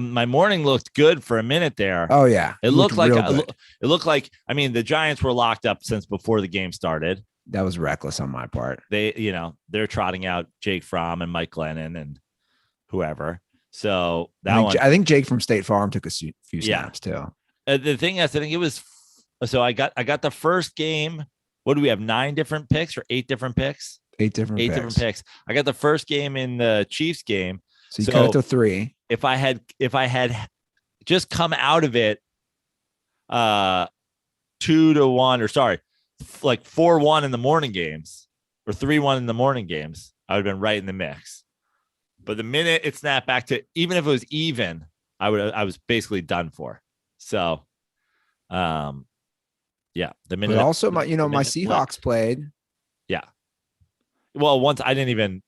my morning looked good for a minute there. Oh yeah. It looked like the Giants were locked up since before the game started. That was reckless on my part. They're trotting out Jake Fromm and Mike Glennon and whoever. So I think Jake from State Farm took a few snaps too. The thing is, I think it was, so I got the first game. What do we have? 9 different picks or 8 different picks? 8 different picks. I got the first game in the Chiefs game. So you cut it to 3. If I had just come out of it 2-1, or sorry, like 4-1 in the morning games or 3-1 in the morning games, I would have been right in the mix. But the minute it snapped back to, even if it was even, I was basically done for. So, the minute. But also my Seahawks played. Yeah. Well, once I didn't even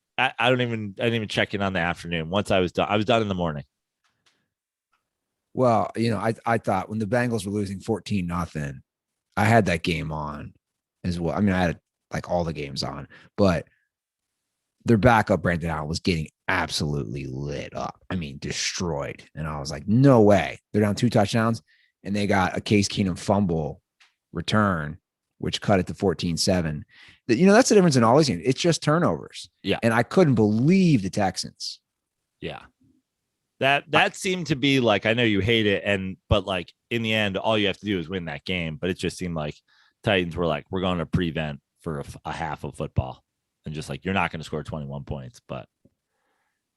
check in on the afternoon. Once I was done in the morning. Well, I thought when the Bengals were losing 14-0, I had that game on as well. I mean, I had like all the games on, but their backup, Brandon Allen, was getting absolutely lit up. I mean, destroyed. And I was like, no way. They're down 2 touchdowns, and they got a Case Keenum fumble return, which cut it to 14-7. That's the difference in all these games. It's just turnovers. Yeah. And I couldn't believe the Texans. Yeah. That seemed to be like, I know you hate it, but like in the end, all you have to do is win that game. But it just seemed like Titans were like, we're going to prevent for a half of football. And just like, you're not going to score 21 points, but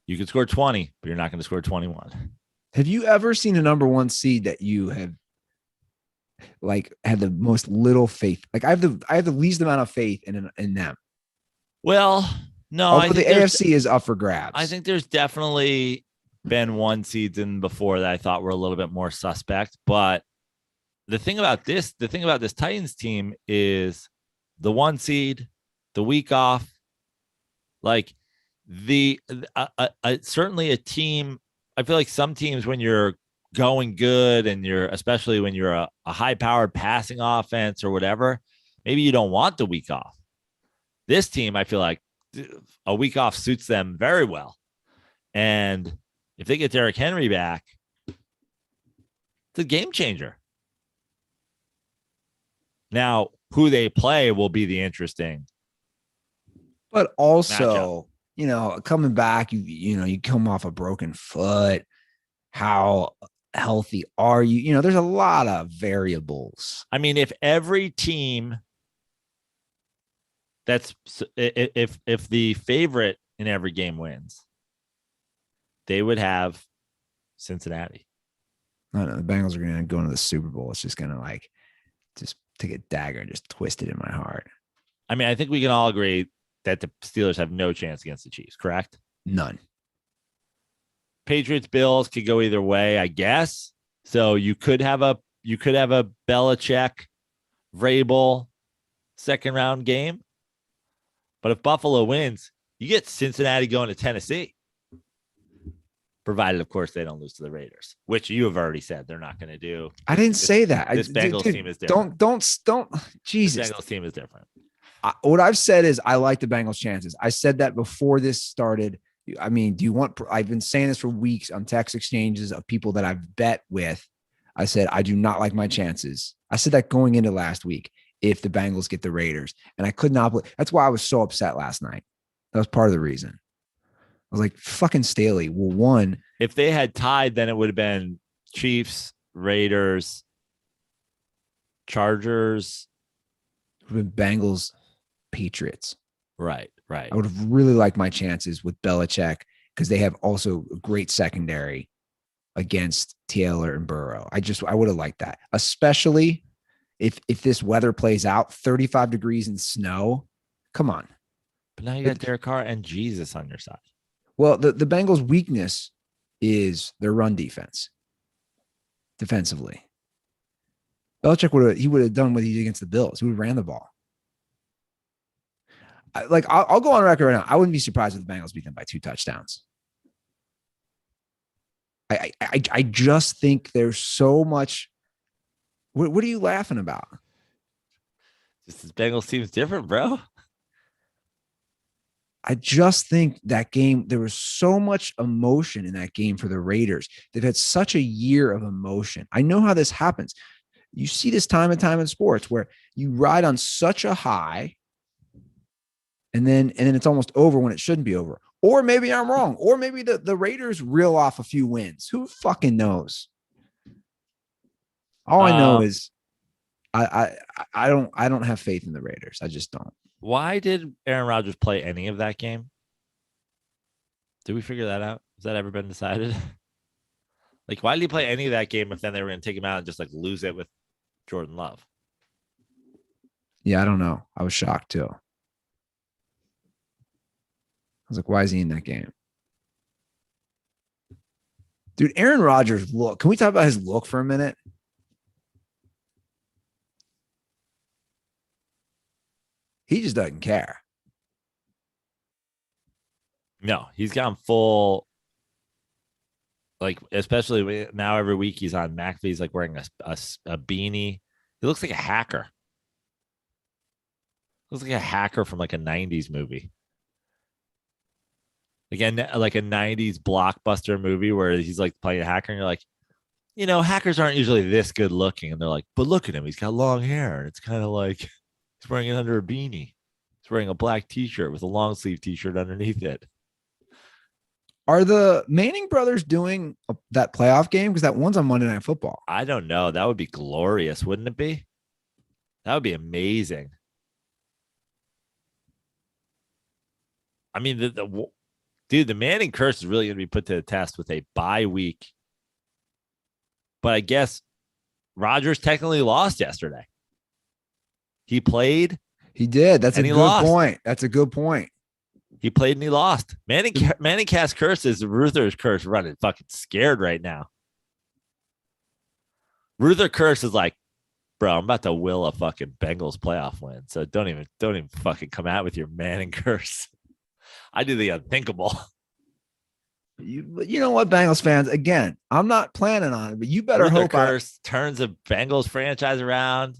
you could score 20, but you're not going to score 21. Have you ever seen a number one seed that you have like had the most little faith? Like I have the least amount of faith in them. Well, no, I Although the think AFC is up for grabs. I think there's definitely been one season before that I thought were a little bit more suspect. But the thing about this Titans team is the one seed, the week off, like certainly a team. I feel like some teams, when you're going good and especially when you're a high powered passing offense or whatever, maybe you don't want the week off. This team, I feel like a week off suits them very well. And if they get Derrick Henry back, it's a game changer. Now, who they play will be the interesting. But also, matchup. Coming back, you come off a broken foot. How healthy are you? There's a lot of variables. I mean, if every team if the favorite in every game wins, they would have Cincinnati. I know the Bengals are going to go into the Super Bowl. It's just going to just take a dagger and just twist it in my heart. I mean, I think we can all agree that the Steelers have no chance against the Chiefs, correct? None. Patriots Bills could go either way, I guess. So you could have a Belichick Vrabel second round game. But if Buffalo wins, you get Cincinnati going to Tennessee. Provided, of course, they don't lose to the Raiders, which you have already said they're not going to do. I didn't say that. This Bengals team is different. Don't. Jesus. This Bengals team is different. What I've said is I like the Bengals' chances. I said that before this started. I mean, I've been saying this for weeks on text exchanges of people that I've bet with. I said, I do not like my chances. I said that going into last week if the Bengals get the Raiders. And I could not believe. That's why I was so upset last night. That was part of the reason. I was like, fucking Staley. Well, one. If they had tied, then it would have been Chiefs, Raiders, Chargers. It would have been Bengals, Patriots. Right. I would have really liked my chances with Belichick because they have also a great secondary against Taylor and Burrow. I would have liked that, especially if this weather plays out, 35 degrees and snow. Come on. But now you got Derek Carr and Jesus on your side. Well, the Bengals' weakness is their run defense. Defensively, Belichick would have done what he did against the Bills. He would have ran the ball. I'll go on record right now. I wouldn't be surprised if the Bengals beat them by 2 touchdowns. I just think there's so much. What are you laughing about? This Bengals team's different, bro. I just think that game, there was so much emotion in that game for the Raiders. They've had such a year of emotion. I know how this happens. You see this time and time in sports where you ride on such a high and then it's almost over when it shouldn't be over. Or maybe I'm wrong. Or maybe the Raiders reel off a few wins. Who fucking knows? All I know is I don't have faith in the Raiders. I just don't. Why did Aaron Rodgers play any of that game? Did we figure that out? Has that ever been decided? Why did he play any of that game if then they were going to take him out and just lose it with Jordan Love? Yeah, I don't know. I was shocked too. I was like, why is he in that game? Dude, Aaron Rodgers' look. Can we talk about his look for a minute? He just doesn't care. No, he's gone full. Especially now every week he's on McAfee. He's wearing a beanie. He looks like a hacker. Looks like a hacker from a 90s movie. Again, like a 90s blockbuster movie where he's playing a hacker and you're like, hackers aren't usually this good looking. And they're like, but look at him. He's got long hair. And it's kind of like he's wearing it under a beanie. He's wearing a black t-shirt with a long sleeve t-shirt underneath it. Are the Manning brothers doing that playoff game? Because that one's on Monday Night Football. I don't know. That would be glorious, wouldn't it be? That would be amazing. I mean, the Manning curse is really going to be put to the test with a bye week But I guess Rodgers technically lost yesterday. He played. He did. That's a good point. That's a good point. He played and he lost. Manning Cast curse is Ruther's curse running fucking scared right now. Ruther curse is like, bro, I'm about to will a fucking Bengals playoff win. So don't even fucking come out with your Manning curse. I do the unthinkable. You know what, Bengals fans? Again, I'm not planning on it, but you better hope curse turns the Bengals franchise around.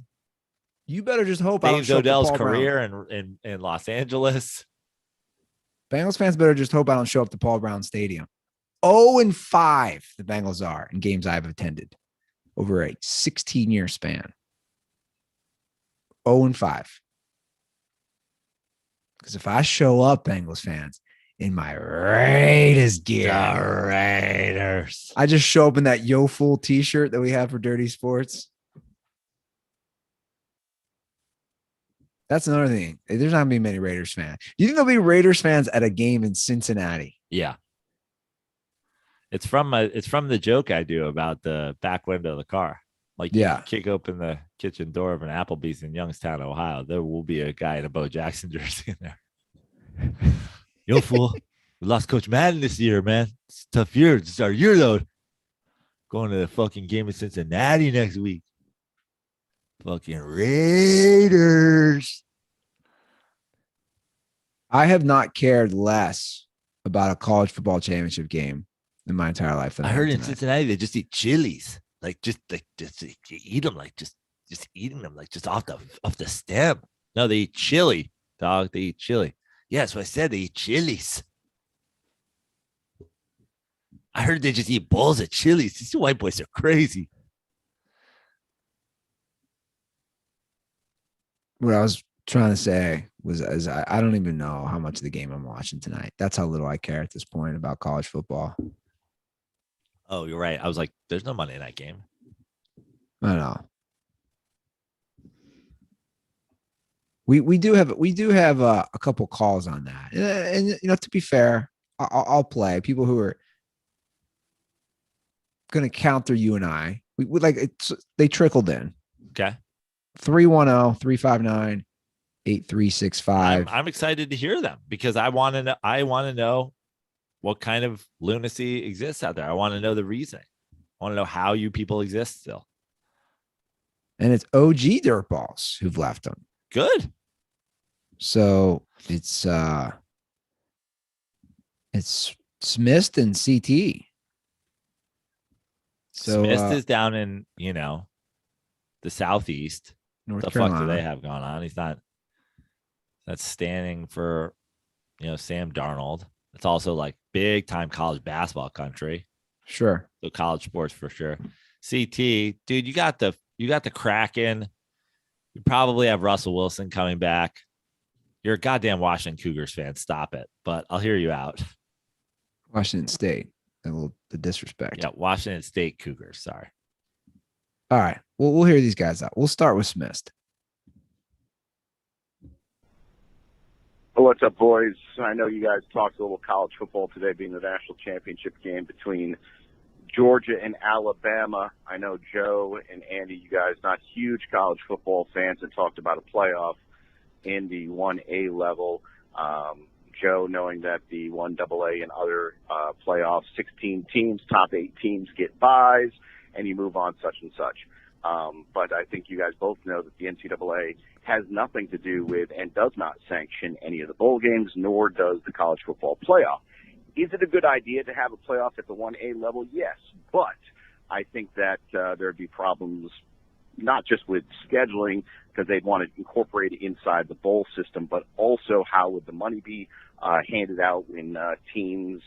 You better just hope James Odell's career in Los Angeles. Bengals fans better just hope I don't show up to Paul Brown Stadium. 0-5 the Bengals are in games I've attended over a 16-year span. 0-5. Because if I show up, Bengals fans, in my Raiders gear, the Raiders, I just show up in that Yo Fool t-shirt that we have for Dirty Sports. That's another thing. There's not going to be many Raiders fans. Do you think there'll be Raiders fans at a game in Cincinnati? Yeah. It's from the joke I do about the back window of the car. Like, you kick open the kitchen door of an Applebee's in Youngstown, Ohio. There will be a guy in a Bo Jackson jersey in there. Yo, fool. We lost Coach Madden this year, man. It's a tough year. It's our year, though. Going to the fucking game in Cincinnati next week. Fucking Raiders. I have not cared less about a college football championship game in my entire life. I heard in Cincinnati they just eat chilies, just eat them, just eating them just off the stem. No, they eat chili, dog. They eat chili. Yeah, that's what I said. They eat chilies. I heard they just eat bowls of chilies. These white boys are crazy. What I was trying to say was I don't even know how much of the game I'm watching tonight. That's how little I care at this point about college football. Oh, you're right. I was like, there's no money in that game. I know. We do have a couple calls on that, and you know, to be fair, I'll play people who are going to counter you and I. We they trickled in. Okay. 310-359-8365. I'm excited to hear them because I want to know what kind of lunacy exists out there. I want to know the reasoning. I want to know how you people exist still. And it's OG dirtballs who've left them. Good. So it's Smith and CT. So Smith is down in, the Southeast. North What the Carolina. fuck do they have going on? He's not standing for, Sam Darnold. It's also like big time college basketball country. Sure. So college sports for sure. CT, dude, you got the Kraken. You probably have Russell Wilson coming back. You're a goddamn Washington Cougars fan. Stop it. But I'll hear you out. Washington State. The disrespect. Yeah, Washington State Cougars. Sorry. All right. Well, we'll hear these guys out. We'll start with Smith. What's up, boys? I know you guys talked a little college football today, being the national championship game between Georgia and Alabama. I know Joe and Andy, you guys not huge college football fans, and talked about a playoff in the 1A level. Joe, knowing that the 1AA and other playoffs, 16 teams, top 8 teams get buys, and you move on such and such. But I think you guys both know that the NCAA has nothing to do with and does not sanction any of the bowl games, nor does the college football playoff. Is it a good idea to have a playoff at the 1A level? Yes, but I think that there'd be problems not just with scheduling, because they'd want to incorporate it inside the bowl system, but also how would the money be handed out when teams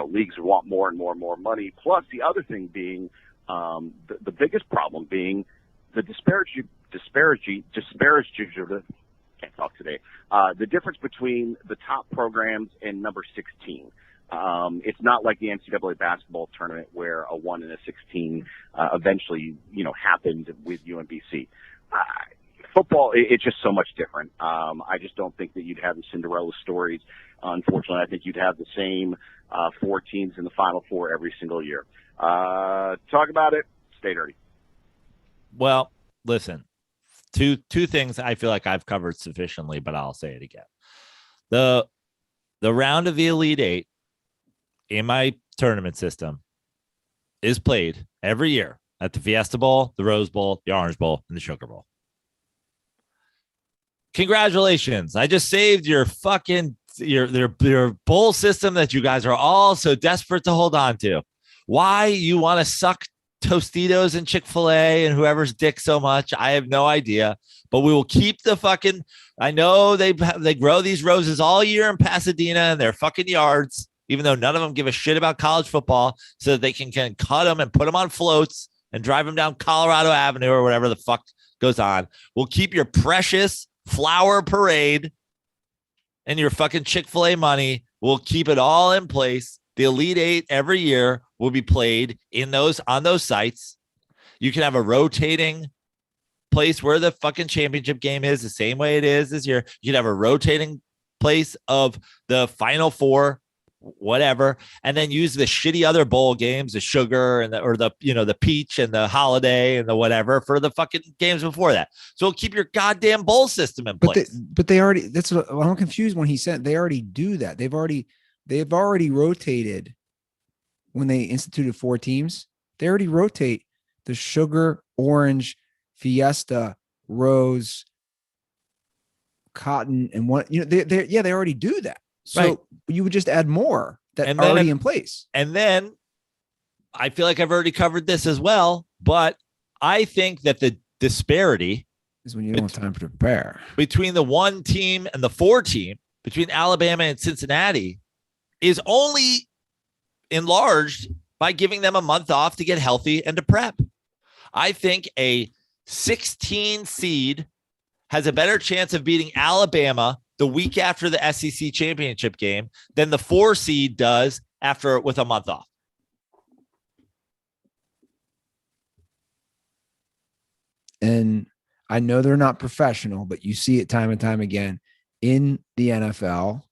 leagues would want more and more and more money. Plus, the other thing being the biggest problem being the can't talk today. The difference between the top programs and number 16. It's not like the NCAA basketball tournament where a 1 and a 16 eventually, happened with UMBC. Football, it's just so much different. I just don't think that you'd have the Cinderella stories. Unfortunately, I think you'd have the same 4 teams in the Final Four every single year. Talk about it. Stay dirty. Well, listen, two things I feel like I've covered sufficiently, but I'll say it again. The round of the Elite Eight in my tournament system is played every year at the Fiesta Bowl, the Rose Bowl, the Orange Bowl, and the Sugar Bowl. Congratulations. I just saved your fucking your bowl system that you guys are all so desperate to hold on to. Why you want to suck Tostitos and Chick-fil-A and whoever's dick so much, I have no idea. But we will keep the fucking, I know they grow these roses all year in Pasadena in their fucking yards, even though none of them give a shit about college football, so that they can cut them and put them on floats and drive them down Colorado Avenue or whatever the fuck goes on. We'll keep your precious flower parade and your fucking Chick-fil-A money. We'll keep it all in place. The Elite Eight every year will be played on those sites. You can have a rotating place where the fucking championship game is the same way it is this year. You can have a rotating place of the Final Four, whatever, and then use the shitty other bowl games, the Sugar and the Peach and the Holiday and the whatever for the fucking games before that. So keep your goddamn bowl system in place. But they already. That's what I'm confused when he said they already do that. They've already rotated when they instituted 4 teams. They already rotate the Sugar, Orange, Fiesta, Rose, Cotton, and one. They already do that. So right. You would just add more that are already in place. And then I feel like I've already covered this as well, but I think that the disparity is when you don't have time to prepare between the 1 team and the 4 team, between Alabama and Cincinnati, is only enlarged by giving them a month off to get healthy and to prep. I think a 16 seed has a better chance of beating Alabama the week after the SEC championship game than the 4 seed does with a month off. And I know they're not professional, but you see it time and time again in the NFL.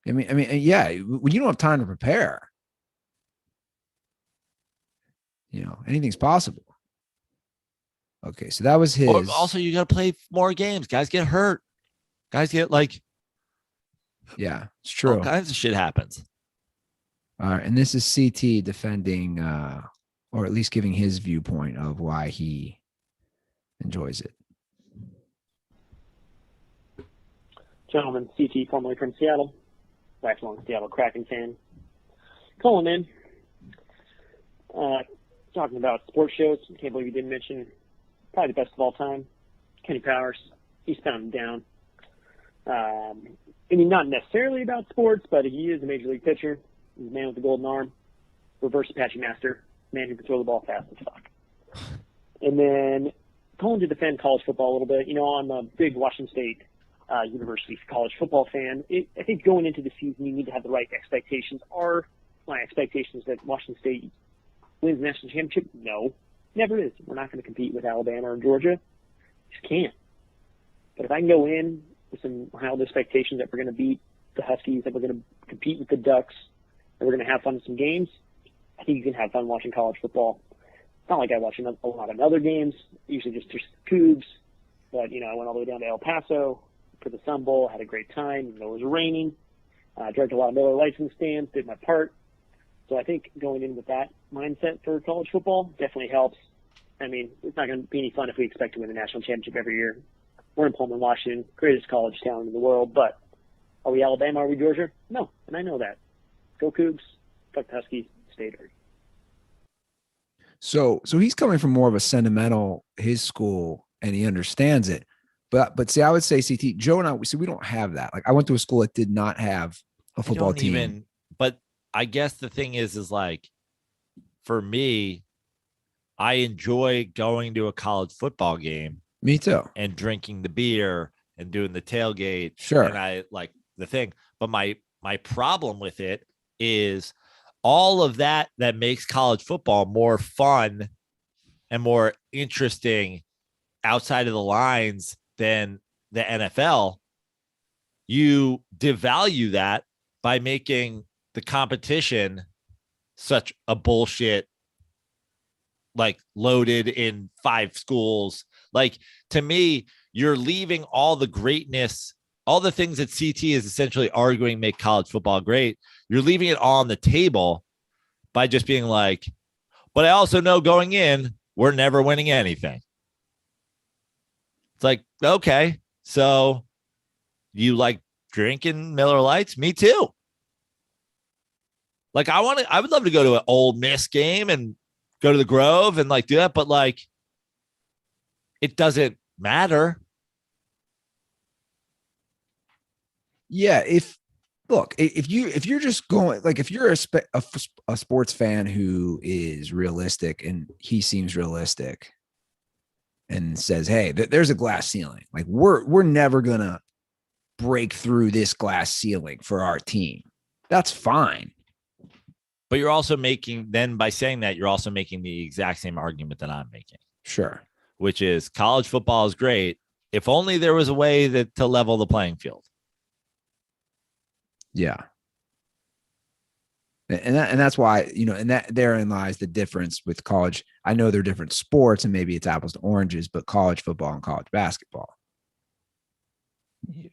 I mean, yeah, when you don't have time to prepare, anything's possible. Okay, so that was his. Also, you got to play more games. Guys get hurt. Guys get yeah, it's true. All kinds of shit happens. All right, and this is CT defending, or at least giving his viewpoint of why he enjoys it. Gentlemen, CT, formerly from Seattle, lifelong Seattle Kraken fan, calling in, talking about sports shows. Can't believe you didn't mention probably the best of all time, Kenny Powers, Eastbound and Down. I mean, not necessarily about sports, but he is a major league pitcher. He's a man with the golden arm, reverse Apache master, man who can throw the ball fast as fuck. And then calling to defend college football a little bit. I'm a big Washington State University college football fan. I think going into the season, you need to have the right expectations. Are my expectations that Washington State wins the national championship? No, never is. We're not going to compete with Alabama or Georgia. Just can't. But if I can go in with some mild expectations that we're going to beat the Huskies, that we're going to compete with the Ducks, that we're going to have fun in some games, I think you can have fun watching college football. It's not like I watch a lot of other games, usually just Cougs. But, I went all the way down to El Paso for the Sun Bowl, had a great time, even though it was raining. Drank a lot of Miller Lights in the stands, did my part. So I think going in with that mindset for college football definitely helps. I mean, it's not going to be any fun if we expect to win the national championship every year. We're in Pullman, Washington, greatest college town in the world, but are we Alabama? Are we Georgia? No, and I know that. Go Cougs, fuck the Huskies, stay dirty. So he's coming from more of a sentimental, his school, and he understands it. But see, I would say CT, Joe and I, we don't have that. Like I went to a school that did not have a football team. But I guess the thing is for me, I enjoy going to a college football game. Me too. And drinking the beer and doing the tailgate. Sure. And I like the thing. But my problem with it is all of that makes college football more fun and more interesting outside of the lines than the NFL. You devalue that by making the competition such a bullshit, like loaded in 5 schools. Like, to me, you're leaving all the greatness, all the things that CT is essentially arguing make college football great. You're leaving it all on the table by just being like, but I also know going in, we're never winning anything. It's like, okay, so you like drinking Miller Lights? Me too. Like, I would love to go to an Ole Miss game and go to the Grove and like do that, but like, it doesn't matter. Yeah, if you're just going, like, if you're a sports fan who is realistic, and he seems realistic and says, hey, there's a glass ceiling. Like, we're never gonna break through this glass ceiling for our team. That's fine. But you're also making, then by saying that, you're also making the exact same argument that I'm making. Sure. Which is college football is great. If only there was a way to level the playing field. Yeah. And that's why, and that therein lies the difference with college. I know they're different sports and maybe it's apples to oranges, but college football and college basketball,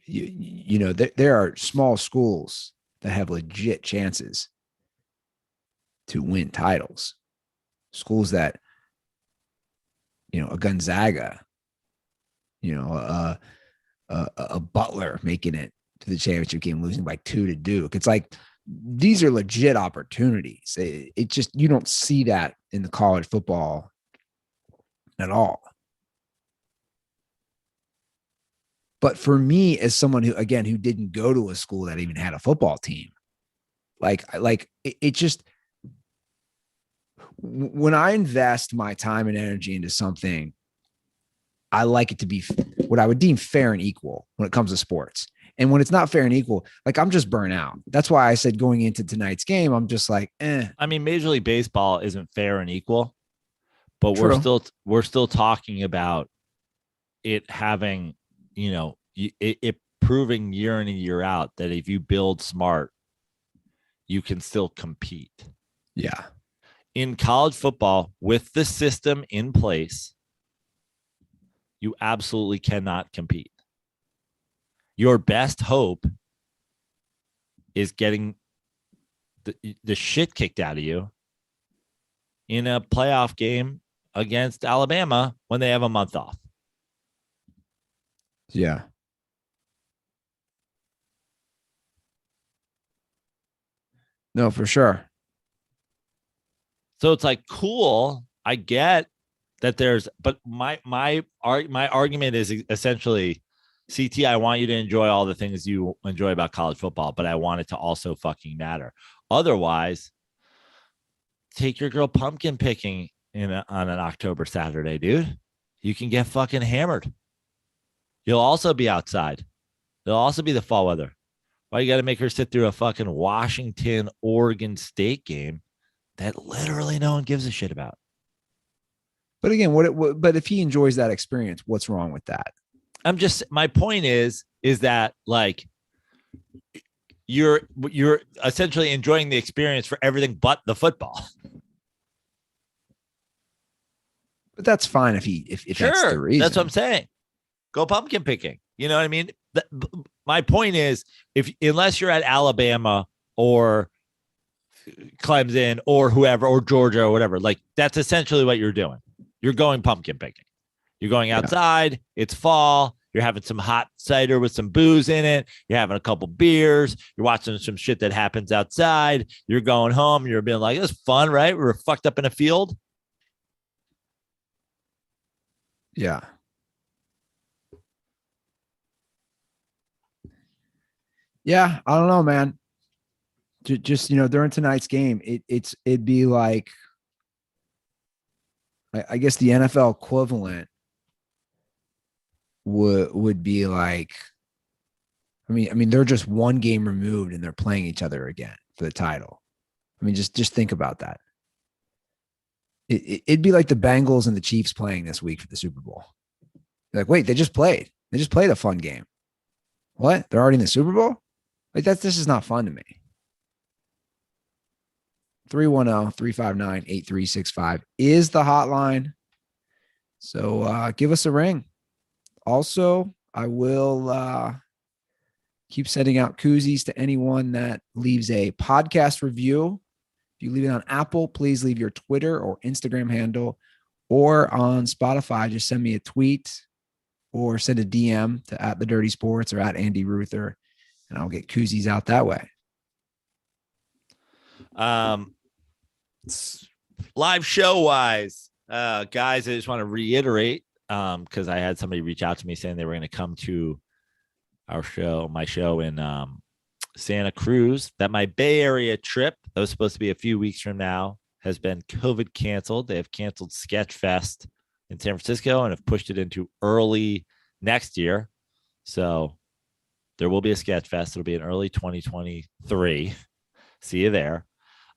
there are small schools that have legit chances to win titles. Schools that, a Gonzaga, a Butler making it to the championship game, losing by 2 to Duke. It's like, these are legit opportunities. It just, you don't see that in the college football at all. But for me, as someone who didn't go to a school that even had a football team, it just, when I invest my time and energy into something, I like it to be what I would deem fair and equal when it comes to sports. And when it's not fair and equal, like, I'm just burnt out. That's why I said going into tonight's game, I'm just like, I mean, Major League Baseball isn't fair and equal, but True. we're still talking about it having, it proving year in and year out that if you build smart, you can still compete. Yeah. In college football, with the system in place, you absolutely cannot compete. Your best hope is getting the shit kicked out of you in a playoff game against Alabama when they have a month off. Yeah. No, for sure. So it's like, cool. I get that but my argument is essentially, CT, I want you to enjoy all the things you enjoy about college football, but I want it to also fucking matter. Otherwise, take your girl pumpkin picking on an October Saturday, dude. You can get fucking hammered. You'll also be outside. There'll also be the fall weather. Why you got to make her sit through a fucking Washington, Oregon State game that literally no one gives a shit about? But again, but if he enjoys that experience, what's wrong with that? My point is that, like, you're essentially enjoying the experience for everything but the football. But that's fine if sure, that's the reason. That's what I'm saying. Go pumpkin picking. You know what I mean? My point is, unless you're at Alabama or Clemson or whoever, or Georgia or whatever, like, that's essentially what you're doing. You're going pumpkin picking. You're going outside. Yeah. It's fall. You're having some hot cider with some booze in it. You're having a couple beers. You're watching some shit that happens outside. You're going home. You're being like, it's fun, right? We were fucked up in a field. Yeah. Yeah. I don't know, man. Just, during tonight's game, it'd be like, I guess the NFL equivalent would be like, I mean, they're just one game removed and they're playing each other again for the title. I mean, just think about that. It'd be like the Bengals and the Chiefs playing this week for the Super Bowl. Like, wait, they just played a fun game. What? They're already in the Super Bowl? Like, this is not fun to me. 310-359-8365 is the hotline. So give us a ring. Also, I will keep sending out koozies to anyone that leaves a podcast review. If you leave it on Apple, please leave your Twitter or Instagram handle, or on Spotify, just send me a tweet or send a DM to @TheDirtySports or @AndyRuther, and I'll get koozies out that way. Live show wise, guys, I just want to reiterate, because I had somebody reach out to me saying they were going to come to my show in Santa Cruz, that my Bay Area trip that was supposed to be a few weeks from now has been COVID canceled. They have canceled Sketchfest in San Francisco and have pushed it into early next year. So there will be a Sketchfest. It'll be in early 2023. See you there.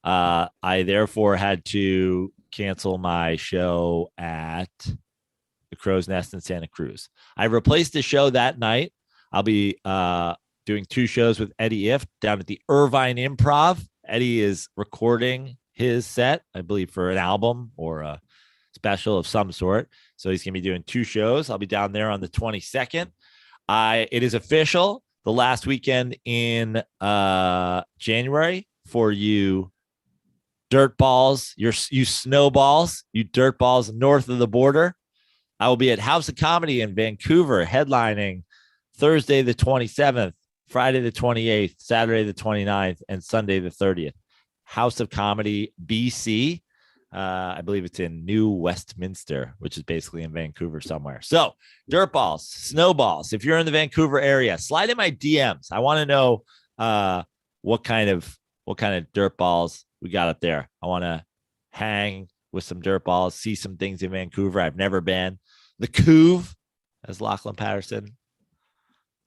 I therefore had to cancel my show at the Crow's Nest in Santa Cruz. I replaced the show that night. I'll be doing 2 shows with Eddie Ift down at the Irvine Improv. Eddie is recording his set, I believe, for an album or a special of some sort. So he's going to be doing 2 shows. I'll be down there on the 22nd. It is official. The last weekend in January for you dirtballs, you snowballs, you dirtballs north of the border. I will be at House of Comedy in Vancouver, headlining Thursday the 27th, Friday the 28th, Saturday the 29th, and Sunday the 30th. House of Comedy, BC. I believe it's in New Westminster, which is basically in Vancouver somewhere. So, dirtballs, snowballs, if you're in the Vancouver area, slide in my DMs. I want to know what kind of dirtballs we got up there. I want to hang with some dirtballs, see some things in Vancouver I've never been. The Couve, as Lachlan Patterson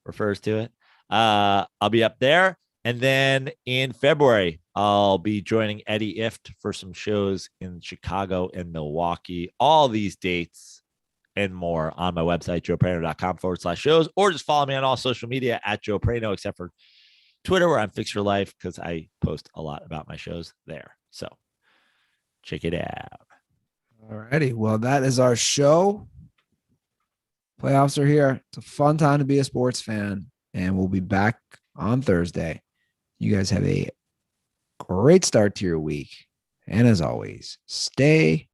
refers to it. I'll be up there. And then in February, I'll be joining Eddie Ift for some shows in Chicago and Milwaukee. All these dates and more on my website, joeprano.com/shows, or just follow me on all social media at Joe Prano, except for Twitter, where I'm Fix for Life, because I post a lot about my shows there. So check it out. All righty. Well, that is our show. Playoffs are here. It's a fun time to be a sports fan, and we'll be back on Thursday. You guys have a great start to your week. And as always, stay